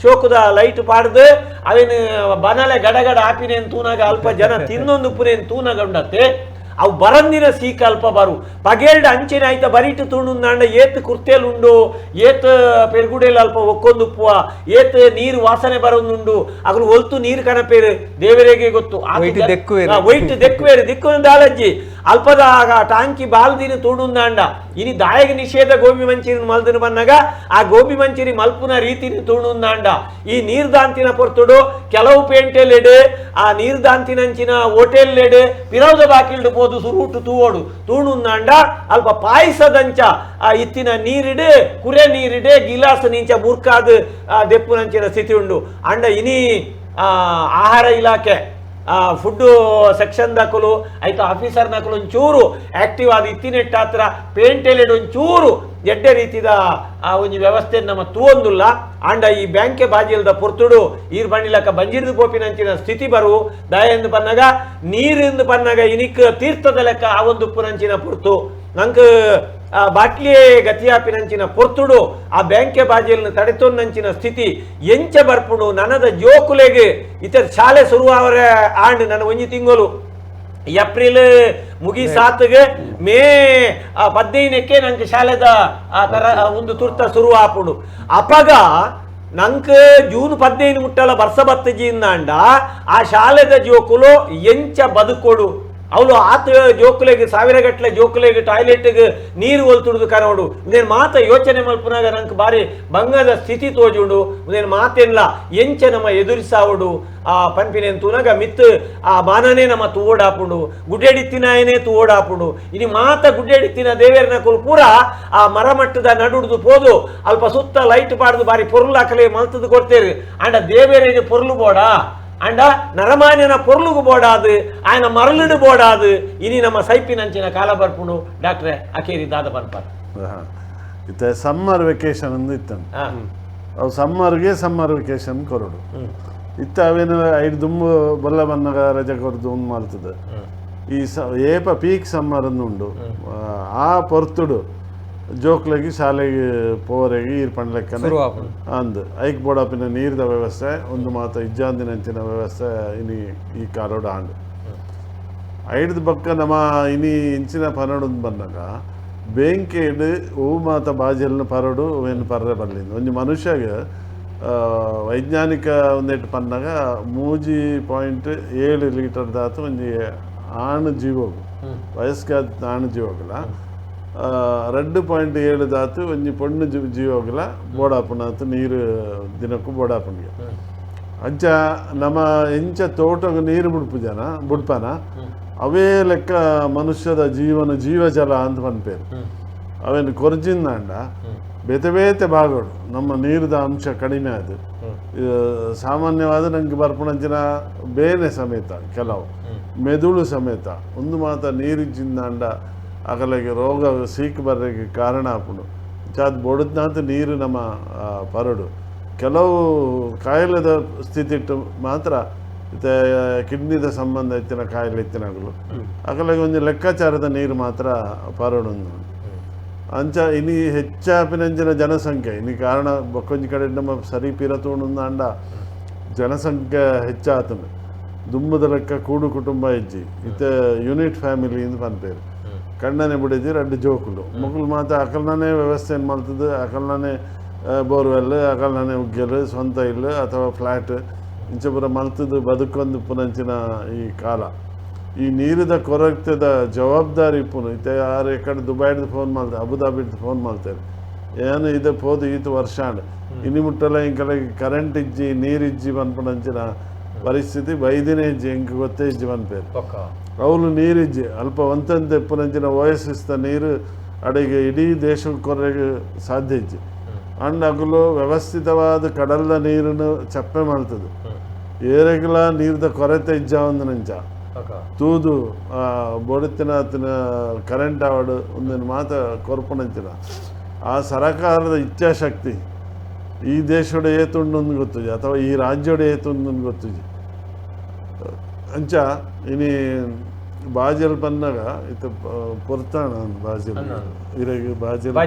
ಶೋಕದ ಲೈಟ್ ಪಾಡ್ದು ಅವೇನು ಬನಲೆ ಗಡಗಡ ಆಪಿನೇನು ತೂನಾಗ ಅಲ್ಪ ಜನ ತಿನ್ನೊಂದು ಪುನೇನು ತೂನಾಗ ಉಂಡತ್ತೆ ಅವು ಬರಂದಿನ ಸೀಕ ಅಲ್ಪ ಬರು ಪಗೇಲ್ಡ ಅಂಚೆನ ಆಯ್ತ ಬರಿಟ್ಟು ತುಣುಂದಾಂಡ ಏತ್ ಕುರ್ತೇಲುಂಡು ಏತ್ ಪೆರ್ಗುಡೇಲ್ ಅಲ್ಪ ಒಕ್ಕೊಂದು ಉಪ್ಪುವ ಏತ್ ನೀರು ವಾಸನೆ ಬರೋದುಂಡು ಅಗ್ಲು ಒಲ್ತು ನೀರು ಕನಪೇರು ದೇವರಿಗೆ ಗೊತ್ತು ವೈಟ್ ದೆಕ್ಕುವೇರು ದಿಕ್ಕು ದಾಲಜ್ಜಿ ಅಲ್ಪದ ಟಾಂಕಿ ಬಾಲ್ದಿನ ತುಣುಂದಾಂಡ ಇನಿ ದಾಯಗ ನಿಷೇಧ ಗೋಬಿ ಮಂಚೂರಿ ಮಲ್ದನು ಬನ್ನಾಗ ಆ ಗೋಬಿ ಮಂಚೂರಿ ಮಲ್ಪುನ ರೀತಿನ ತುಣುಂದಾಂಡ ಈ ನೀರ್ದಾಂತಿನ ಪೊರ್ತುಡು ಕೆಲವು ಪೇಂಟೆಲೆಡು ಆ ನೀರ್ದಾಂತಿನಂಚಿನ ಹೋಟೆಲ್ಲೆಡು ಪಿರೌದ ಬಾಕಿಲ್ಡು ಪೋದು ಸುರುಟು ತೂವೋಡು ತೂಣುಂದಾಂಡ ಅಲ್ಪ ಪಾಯಸದಂಚ ಆ ಇತ್ತಿನ ನೀರಿಡು ಕುರೆ ನೀರಿಡು ಗಿಲಾಸ್ ನಿಂಚ ಮುರ್ಕಾದ ದೆಪ್ಪುನಂಚಿನ ಸ್ಥಿತಿ ಉಂಡು ಅಂಡ ಇನಿ ಆಹಾರ ಇಲಾಖೆ ಫುಡ್ ಸೆಕ್ಷನ್ ದಕ್ಕಲು ಆಯ್ತು ಆಫೀಸರ್ ನಕಲು ಒಂಚೂರು ಆಕ್ಟಿವ್ ಆದ ಇತ್ತಿನೆಟ್ಟ ಹತ್ರ ಪೇಂಟೆಲೆಡ್ ಒಂಚೂರು ಎಡ್ಡೆ ರೀತಿದ ಆ ಒಂಜಿ ವ್ಯವಸ್ಥೆ ನಮ್ಮ ತೂವೊಂದುಲ್ಲ ಅಂಡ ಈ ಬ್ಯಾಂಕೆ ಬಾಜಿಲ್ದ ಪೊರ್ತುಡು ಈರ್ ಬಂಡಿಲಕ್ಕ ಬಂಜಿರ್ದು ಪೋಪಿನಂಚಿನ ಸ್ಥಿತಿ ಬರು ದಯೆಂದು ಪನ್ನಗ ನೀರಿಂದು ಪನ್ನಗ ಇನಿಕ್ ತೀರ್ಥದ ಲೆಕ್ಕ ಆ ಒಂದು ಉಪ್ಪುನಂಚಿನ ಪೊರ್ತು ನಂಗೆ ಬಾಟ್ಲಿಯೇ ಗತಿಯಾಪಿನಂಚಿನ ಪೊರ್ತುಡು ಆ ಬ್ಯಾಂಕೆ ಬಾಜಿಲ್ನ ತಡೆತೊನ್ನಂಚಿನ ಸ್ಥಿತಿ ಎಂಚ ಬರ್ಪುಡು ನನದ ಜೋಕುಲೆಗೆ ಇತರ ಶಾಲೆ ಶುರುವಾವರ ಆಂಡ್ ನನ್ನ ಒಂಜಿ ತಿಂಗಳು ಏಪ್ರಿಲ್ ಮುಗಿ ಸಾತ್ಗೆ ಮೇ 15ಕ್ಕೆ ನಂಗೆ ಶಾಲೆದ ಆ ತರ ಒಂದು ತುರ್ತ ಶುರು ಆಪುಡು ಅಪಗ ನಂಗೆ ಜೂನ್ 15 ಮುಟ್ಟಲ ಬರ್ಸ ಬತ್ತಜಿಂದಾಂಡ ಆ ಶಾಲೆದ ಜೋಕುಲು ಎಂಚ ಬದುಕೊಡು ಅವಳು ಆತ ಜೋಕುಲೆಗೆ ಸಾವಿರ ಗಟ್ಟಲೆ ಜೋಕುಲೆಗೆ ಟಾಯ್ಲೆಟ್ಗೆ ನೀರು ಒಲ್ತುಡುದು ಕನೋಡು ಇದೇನು ಮಾತ ಯೋಚನೆ ಮಲ್ಪನಾಗ ನಂಗೆ ಬಾರಿ ಬಂಗದ ಸ್ಥಿತಿ ತೋಜುಂಡು ಇದೇನು ಮಾತೆಲ್ಲ ಎಂಚ ನಮ್ಮ ಎದುರಿಸಾವುಡು ಆ ಪಂಪಿನೇನು ತೂನಾಗ ಮಿತ್ ಆ ಬಾನನೇ ನಮ್ಮ ತೂವೋಡಾಪುಂಡು ಗುಡ್ಡೆಡಿತ್ತಿನಾಯನೇ ತೂವೋಡಾಪುಂಡು ಇನಿ ಮಾತ ಗುಡ್ಡೆಡಿತ್ತಿನ ದೇವೇರನ ಕುಲ್ ಪೂರ ಆ ಮರಮಟ್ಟದ ನಡುಡ್ದು ಪೋದು ಅಲ್ಪ ಸುತ್ತ ಲೈಟ್ ಪಾಡ್ದು ಬಾರಿ ಪೊರ್ಲು ಹಾಕಲೇ ಮಲ್ತದು ಕೊಡ್ತೇವೆ ಅಂಡ ದೇವೇರಿಗೆ ಪೊರ್ಲು ಬೋಡ ಅಂಡ ನರಮಾನ್ಯನ ಪೊರ್ಲುಗು ಬೋಡಾದು ಆಯನ ಮರಳುಡು ಬೋಡಾದು ಇನಿ ನಮ್ಮ ಸೈಪಿನಂಚಿನ ಕಾಲ ಬರ್ಪುಂಡು ಡಾಕ್ಟ್ರೆ ಅಕೇರಿ ದಾದ ಬರ್ಪಾರ ಇತ್ತ ಸಮ್ಮರ್ ವೆಕೇಶನ್ ಅಂದು ಇತ್ತಂಡು ಅವು ಸಮ್ಮರ್ ವೆಕೇಶನ್ ಕೊರಡು ಇತ್ತ ಅವೇನು 5 ದುಂಬು ಬಲ್ಲ ಬನ್ನಗ ರಜೆ ಕೊರದು ಒಂದು ಮಾಡ್ತದೆ ಈ ಏಪ ಪೀಕ್ ಸಮ್ಮರ್ ಉಂಡು ಆ ಪೊರ್ತುಡು ಜೋಕ್ಲಗಿ ಶಾಲೆಗೆ ಪೋರೆಗೆ ಈರ್ ಪಂಡ್ಲೆಕ್ಕನೆ ಅಂದ್ ಐಕ್ ಬೋಡಾಪಿನ ನೀರ್ದ ವ್ಯವಸ್ಥೆ ಒಂದು ಮಾತ ಇಜ್ಜಾಂದಿನಂಚಿನ ವ್ಯವಸ್ಥೆ ಇನಿ ಈ ಕಾಲೋಡು ಆಂಡು ಐಡ್ದ ಬಕ್ಕ ನಮ್ಮ ಇನಿ ಇಂಚಿನ ಪನೋಡು ಬಂದಾಗ ಬೆಂಕೇಡು ಹೂ ಮಾತ ಬಾಜೆಲ್ನ ಪರಡು ಏನು ಪರ್ರೆ ಬರ್ಲಿಂದ ಒಂದು ಮನುಷ್ಯಗೆ ವೈಜ್ಞಾನಿಕ ಒಂದೇಟು ಪನ್ನಾಗ 3.7 ಲೀಟರ್ ದಾತು ಒಂದು ಆಣು ಜೀವೋಗು ವಯಸ್ಕಾದ ಆಣು ಜೀವೋಗಲ್ಲ 2.7 ದಾತು ಒಂಜಿ ಪೊಣ್ಣು ಜೀವೋಗಲ ಬೋಡಾಪುನಾತು ನೀರು ದಿನಕ್ಕೂ ಬೋಡಾಪುನಿಗೆ ಅಂಚ ನಮ್ಮ ಎಂಚ ತೋಟಗ ನೀರು ಬುಡ್ಪನ ಅವೇ ಲೆಕ್ಕ ಮನುಷ್ಯದ ಜೀವಜಲ ಅಂತ ಪನ್ಪೇರು ಅವೇನು ಕೊರ್ಜಿಂದಾಂಡ ಬೇತೆ ಭಾಗಗಳು ನಮ್ಮ ನೀರದ ಅಂಶ ಕಡಿಮೆ ಅದು ಸಾಮಾನ್ಯವಾದ ನಂಗೆ ಬರ್ಪುಣಂಚಿನ ಬೇನೆ ಸಮೇತ ಕೆಲವು ಮೆದುಳು ಸಮೇತ ಒಂದು ಮಾತ ನೀರಿಜ್ಜಿಂದಾಂಡ ಅಗಲಿಗೆ ರೋಗ ಸೀಕ್ ಬರ್ರಿಗೆ ಕಾರಣ ಆಪುಂಡು ಚಾದ್ ಬೊಡದ್ನಾತ ನೀರು ನಮ್ಮ ಪರಡು ಕೆಲವು ಕಾಯಿಲೆದ ಸ್ಥಿತಿ ಇಟ್ಟು ಮಾತ್ರ ಇತ್ತೆ ಕಿಡ್ನಿದ ಸಂಬಂಧ ಇತ್ತಿನ ಕಾಯಿಲೆ ಇತ್ತಿನಗಳು ಅಕಲಾಗಿ ಒಂದು ಲೆಕ್ಕಾಚಾರದ ನೀರು ಮಾತ್ರ ಪಾರೋಡೊಂದು ಅಂಚ ಇನಿ ಹೆಚ್ಚಾಪಿನಂಚಿನ ಜನಸಂಖ್ಯೆ ಇನಿ ಕಾರಣ ಬೊಕ್ಕೊಂಜಿ ಕಡೆ ನಮ್ಮ ಸರಿ ಪಿರತೋಣ ಅಂಡ ಜನಸಂಖ್ಯೆ ಹೆಚ್ಚಾತಂದು ದುಮ್ಮದ ಲೆಕ್ಕ ಕೂಡು ಕುಟುಂಬ ಇಜ್ಜಿ ಇತ್ತೆ ಯೂನಿಟ್ ಫ್ಯಾಮಿಲಿ ಇಂದ ಪನ್ಪೇರು ಕಣ್ಣನೆ ಬಿಡಿಜಿ ರಡ್ಡು ಜೋಕುಲು ಮಕ್ಕಳು ಮಾತ್ರ ಅಕಲ್ನೇ ವ್ಯವಸ್ಥೆ ಮಾಡ್ತದೆ ಅಕಲ್ನೇ ಬೋರ್ವೆಲ್ ಅಕಲ್ನೇ ಉಗ್ಗೆಲು ಸ್ವಂತ ಇಲ್ಲ ಅಥವಾ ಫ್ಲ್ಯಾಟ್ ಇಂಚ ಪುರ ಮಲ್ತದ್ದು ಬದುಕೊಂದು ಪುನಂಚಿನ ಈ ಕಾಲ ಈ ನೀರಿದ ಕೊರತೆದ ಜವಾಬ್ದಾರಿ ಪುನ ಇತ್ತೆ ಯಾರು ಎಕಡೆ ದುಬೈಡ್ದು ಫೋನ್ ಮಾಡ್ತಾರೆ ಅಬುದಾಬಿಡ್ದು ಫೋನ್ ಮಾಡ್ತಾರೆ ಏನು ಇದು ಪೋದು ಈತು ವರ್ಷಾಂಡ್ ಇನಿ ಮುಟ್ಟಲ್ಲ ಇಂಕಲಾಗಿ ಕರೆಂಟ್ ಇಜ್ಜಿ ನೀರಿಜ್ಜಿ ಪನ್ಪುನಂಚಿನ ಪರಿಸ್ಥಿತಿ ಬೈದಿನೇ ಇಜ್ಜಿ ಇಂಕ ಗೊತ್ತೇ ಇಜ್ಜಿ ಪನ್ಪೇರು ಅವಳು ನೀರಿಜ್ಜಿ ಅಲ್ಪ ಒಂತಂತೆ ಪುನಂಚಿನ ಓಯಸ್ಸಿಸ್ತ ನೀರು ಅಡಿಗೆ ಇಡೀ ದೇಶದ ಕೊರೆಗೆ ಸಾಧ್ಯ ಇಜ್ಜಿ ಅಂಡ್ ಅಗಲು ವ್ಯವಸ್ಥಿತವಾದ ಕಡಲದ ನೀರನ್ನು ಚಪ್ಪೆ ಮಾಡ್ತದೆ ಏರೆಗಲ ನೀರ್ದ ಕೊರತೆ ಇಜ್ಜ ಒಂದು ನಂಚ ತೂದು ಬೋಡುತ್ತಿನ ಆತನ ಕರೆಂಟ್ ಆವಡು ಒಂದಿನ ಮಾತ ಕೊರ್ಪಣಂಚಿನ ಆ ಸರಕಾರದ ಇಚ್ಛಾಶಕ್ತಿ ಈ ದೇಶದ ಏತುಂಡು ಗೊತ್ತುಜಿ ಅಥವಾ ಈ ರಾಜ್ಯದ ಏತುಂಡು ಗೊತ್ತುಜಿ ಅಂಚ ಇನಿ ಬಾಜಲ್ ಪನ್ನಗ ಇತ್ತ ಪೊರ್ತಾಣ ಬಾಜಲ್ ಇರಗೆ ಬಾಜಲ್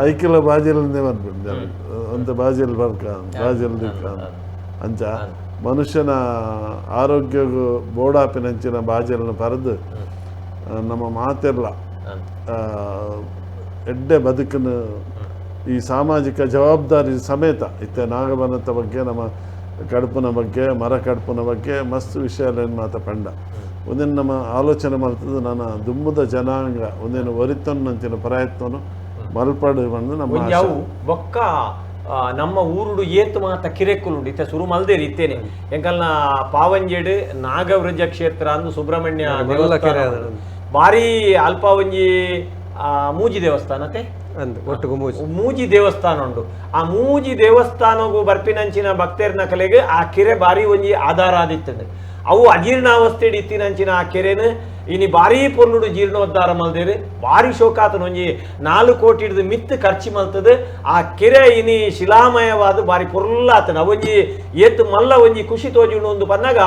ಐಕಿಲ ಬಾಜಲ್ನೇ ಬಂದ್ಬಿಡ್ದೆ ಅಂತ ಬಾಜಲ್ ಬರ್ಕ ಬಾಜಲ್ ದಿಕ್ಕ ಅಂಚ ಮನುಷ್ಯನ ಆರೋಗ್ಯಗೂ ಬೋಡಾಪಿನಂಚಿನ ಬಾಜಲ್ನ ಪರದು ನಮ್ಮ ಮಾತೆಲ್ಲ ಎಡ್ಡೆ ಬದುಕನ್ನು ಈ ಸಾಮಾಜಿಕ ಜವಾಬ್ದಾರಿ ಸಮೇತ ಇತ್ತೆ ನಾಗಬನದ ಬಗ್ಗೆ ನಮ್ಮ ಕಡುಪಿನ ಬಗ್ಗೆ ಮರ ಕಡುಪಿನ ಬಗ್ಗೆ ಮಸ್ತ್ ವಿಷಯಗಳನ್ನು ಮಾತ ಪಂಡ ಒಂದಿನ ನಮ್ಮ ಆಲೋಚನೆ ಮಾಡ್ತದ್ದು ನನ್ನ ದುಮ್ಮದ ಜನಾಂಗ ಒಂದಿನ ಒರಿತನ್ನಂಚಿನ ಪ್ರಯತ್ನನು ಮಲ್ಪಡು ಬಂದು ನಮ್ಮ ಬೊಕ್ಕ ನಮ್ಮ ಊರುಡು ಏತು ಮಾತ ಕಿರೆಕ್ಕುಲುಂಡು ಇತ್ತೆ ಸುರು ಮಲ್ದೇರಿ ಇತ್ತೇನೆ ಎಂಕಲ್ನ ಪಾವಂಜೇಡು ನಾಗವ್ರಜ ಕ್ಷೇತ್ರ ಅಂದು ಸುಬ್ರಹ್ಮಣ್ಯ ಭಾರಿ ಅಲ್ಪ ಒಂಜಿ ಮೂಜಿ ದೇವಸ್ಥಾನತೆ ಒಟ್ಟಿಗೆ ಮೂಜಿ ದೇವಸ್ಥಾನ ಉಂಡು ಆ ಮೂಜಿ ದೇವಸ್ಥಾನಗೂ ಬರ್ಪಿನಂಚಿನ ಭಕ್ತರ್ನ ಕಲೆಗೆ ಆ ಕೆರೆ ಬಾರಿ ಒಂಜಿ ಆಧಾರ ಆದಿತ್ತಂದೆ ಅವು ಅಜೀರ್ಣಾವಸ್ಥೆ ಇತ್ತಿನಂಚಿನ ಆ ಕೆರೆನು ಇನಿ ಬಾರಿ ಪೊರ್ಲುಡು ಜೀರ್ಣೋದ್ಧಾರ ಮಲ್ದೇರು ಬಾರಿ ಶೋಕಾತನ ಒಂಜಿ 4 ಕೋಟಿ ಹಿಡಿದು ಮಿತ್ತು ಖರ್ಚು ಮಲ್ತದೆ ಆ ಕೆರೆ ಇನಿ ಶಿಲಾಮಯವಾದ ಬಾರಿ ಪೊರ್ಲಾತನ ಅವೊಂಜಿ ಏತು ಮಲ್ಲ ಒಂಜಿ ಖುಷಿ ತೋಜುಂಡು ಒಂದು ಪನ್ನಾಗ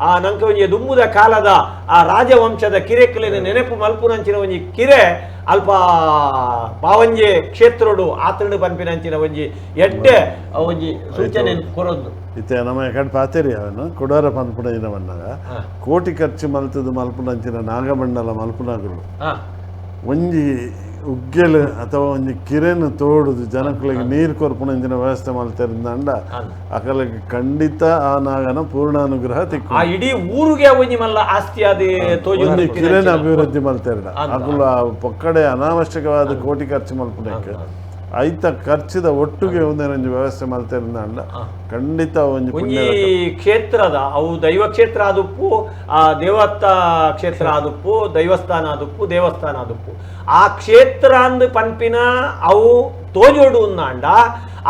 ಆ ನಂಗೆ ಒಂಜಿ ದುಮ್ಮುದ ಕಾಲದ ಆ ರಾಜವಂಶದ ಕಿರೆಕ್ಲಿನ ನೆನಪು ಮಲ್ಪುನಂಚಿನ ಒಂಜಿ ಕಿರೆ ಅಲ್ಪ ಪಾವಂಜೆ ಕ್ಷೇತ್ರಡು ಆತಂಡು ಪನ್ಪಿನಂಚಿನ ಒಂಜಿ ಎಡ್ಡೆ ಒಂಜಿ ಸೂಚನೆ ಕೊರೊಂದು ಇತ್ತೆ ನಮ್ಮ ಕಡೆ ಪಾತೇರಿ ಅವನು ಕೊಡೋರ ಪನ್ಪುಣ ಬಂದಾಗ ಕೋಟಿ ಖರ್ಚು ಮಲ್ತದ್ದು ಮಲ್ಪುನಂಚಿನ ನಾಗಮಂಡಲ ಮಲ್ಪುನಾಗಲು ಒಂಜಿ ಉಗ್ಗೆಲು ಅಥವಾ ಒಂಜಿ ಕಿರೆನು ತೋಡುದು ಜನಗಳಿಗೆ ನೀರು ಕೊರ್ಪುನಂಚಿನ ವ್ಯವಸ್ಥೆ ಮಲ್ತಿರಂದ ಅಕಲಿಗೆ ಖಂಡಿತ ಆ ನಾಗನ ಪೂರ್ಣಾನುಗ್ರಹ ತಿಕ್ಕು ಇಡೀ ಊರಿಗೆ ಒಂಜಿ ಮಲ್ಲ ಆಸ್ತಿ ಆದಿ ಒಂದು ಕಿರೆನ ಅಭಿವೃದ್ಧಿ ಮಲ್ತಿರಡ ಅಕುಲ ಪೊಕ್ಕಡೆ ಅನಾವಶ್ಯಕವಾದ ಕೋಟಿ ಖರ್ಚು ಮಲ್ಪುನಕ್ಕೆ ಐತ ಖರ್ಚಿದ ಒಟ್ಟಿಗೆ ಒಂದೇನೊಂದು ವ್ಯವಸ್ಥೆ ಮಲ್ತಿರಂದ ಖಂಡಿತ ಒಂಜಿ ಕ್ಷೇತ್ರದ ಅವು ದೈವ ಕ್ಷೇತ್ರ ಆದುಪ್ಪು ಆ ದೇವತ್ತ ಕ್ಷೇತ್ರ ಆದುಪ್ಪು ದೈವಸ್ಥಾನ ಆದುಪ್ಪು ದೇವಸ್ಥಾನ ಆದುಪ್ಪು ಆ ಕ್ಷೇತ್ರ ಅಂದು ಪನ್ಪಿನ ಅವು ತೋಜೋಡು ಅಂಡ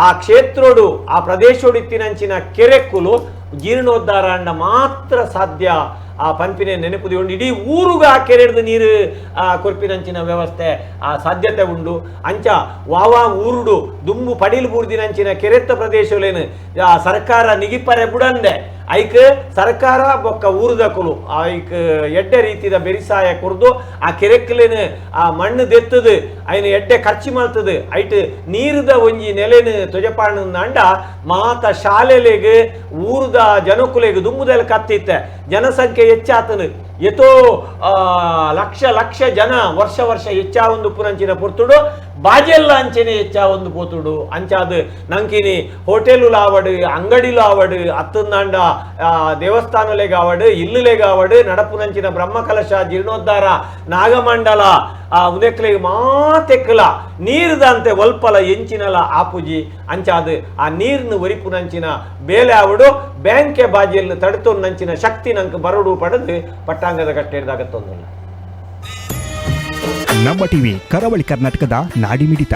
ಆ ಕ್ಷೇತ್ರೋಡು ಆ ಪ್ರದೇಶೋಡು ಇತ್ತಿನಂಚಿನ ಕೆರೆಕ್ಕುಲು ಜೀರ್ಣೋದ್ಧಾರ ಅಂಡ ಮಾತ್ರ ಸಾಧ್ಯ ಆ ಪನ್ಪಿನ ನೆನಪುದಿ ಉಂಡು ಇಡೀ ಊರುಗ ಆ ಕೆರೆಡ್ದು ನೀರು ಕೊರ್ಪಿನಂಚಿನ ವ್ಯವಸ್ಥೆ ಆ ಸಾಧ್ಯತೆ ಉಂಡು ಅಂಚ ವಾವಾ ಊರುಡು ದುಂಬು ಪಡಿಲು ಬೂರ್ದಿನಂಚಿನ ಕೆರೆತ್ತ ಪ್ರದೇಶಲೇನು ಸರ್ಕಾರ ನಿಗಿಪರೆ ಬುಡಂದೆ ಐಕ್ ಸರ್ಕಾರ ಬೊಕ್ಕ ಊರುದಕುಲು ಐಕ್ ಎಡ್ಡೆ ರೀತಿದ ಬೆರಿಸಾಯ ಕುರ್ದು ಆ ಕೆರೆಕ್ಕಲೇನು ಆ ಮಣ್ಣು ದೆತ್ತದು ಐನು ಎಡ್ಡೆ ಖರ್ಚು ಮಲ್ತದು ಐಟ್ ನೀರುದ ಒಂಜಿ ನೆಲೆನು ತೊಜಪಾಣ ಅಂಡ ಮಾತ ಶಾಲೆಲೆಗೆ ಊರುದ ಜನಕುಲೆಗೆ ದುಮ್ಮುದಲ್ಲಿ ಕತ್ತಿತ್ತೆ ಜನಸಂಖ್ಯೆ ಹೆಚ್ಚಾತನು ಎತೋ ಲಕ್ಷ ಜನ ವರ್ಷ ಹೆಚ್ಚಾವೊಂದು ಪುರಂಚಿನ ಪುರ್ತುಡು ಬಾಜೆಲ್ಲ ಅಂಚೆನೆ ಹೆಚ್ಚಾವೊಂದು ಪೋತುಡು ಅಂಚಾದು ನಂಕಿನಿ ಹೋಟೆಲು ಲಾವಡು ಅಂಗಡಿಲು ಆವಡು ಅತ್ತಂದಾಂಡ ದೇವಸ್ಥಾನಲೆಗಾವಡು ಇಲ್ಲುಲೆಗಾವಡು ನಡಪುನಂಚಿನ ಬ್ರಹ್ಮಕಲಶ ಜೀರ್ಣೋದ್ಧಾರ ನಾಗಮಂಡಲ ಉದೆಕ್ಲೆಗೆ ಮಾತೆಕ್ಕಲ ನೀರ್ದಂತೆ ಒಲ್ಪಲ ಎಂಚಿನಲ ಆಪುಜಿ ಅಂಚಾದು ಆ ನೀರ್ನು ಒರಿಪುನಂಚಿನ ಬೇಲೆ ಆವಡು ಬ್ಯಾಂಕೆ ಬಾಜಿಯನ್ನು ತಡೆತೊನ್ನಂಚಿನ ಶಕ್ತಿ ನಂಗೆ ಬರಡು ಪಡೆದು ಪಟ್ಟಾಂಗದ ಕಟ್ಟೆಡ್ದಾಗ ತೊಂದಿಲ್ಲ. ನಮ್ಮ ಟಿವಿ ಕರಾವಳಿ ಕರ್ನಾಟಕದ ನಾಡಿಮಿಡಿತ.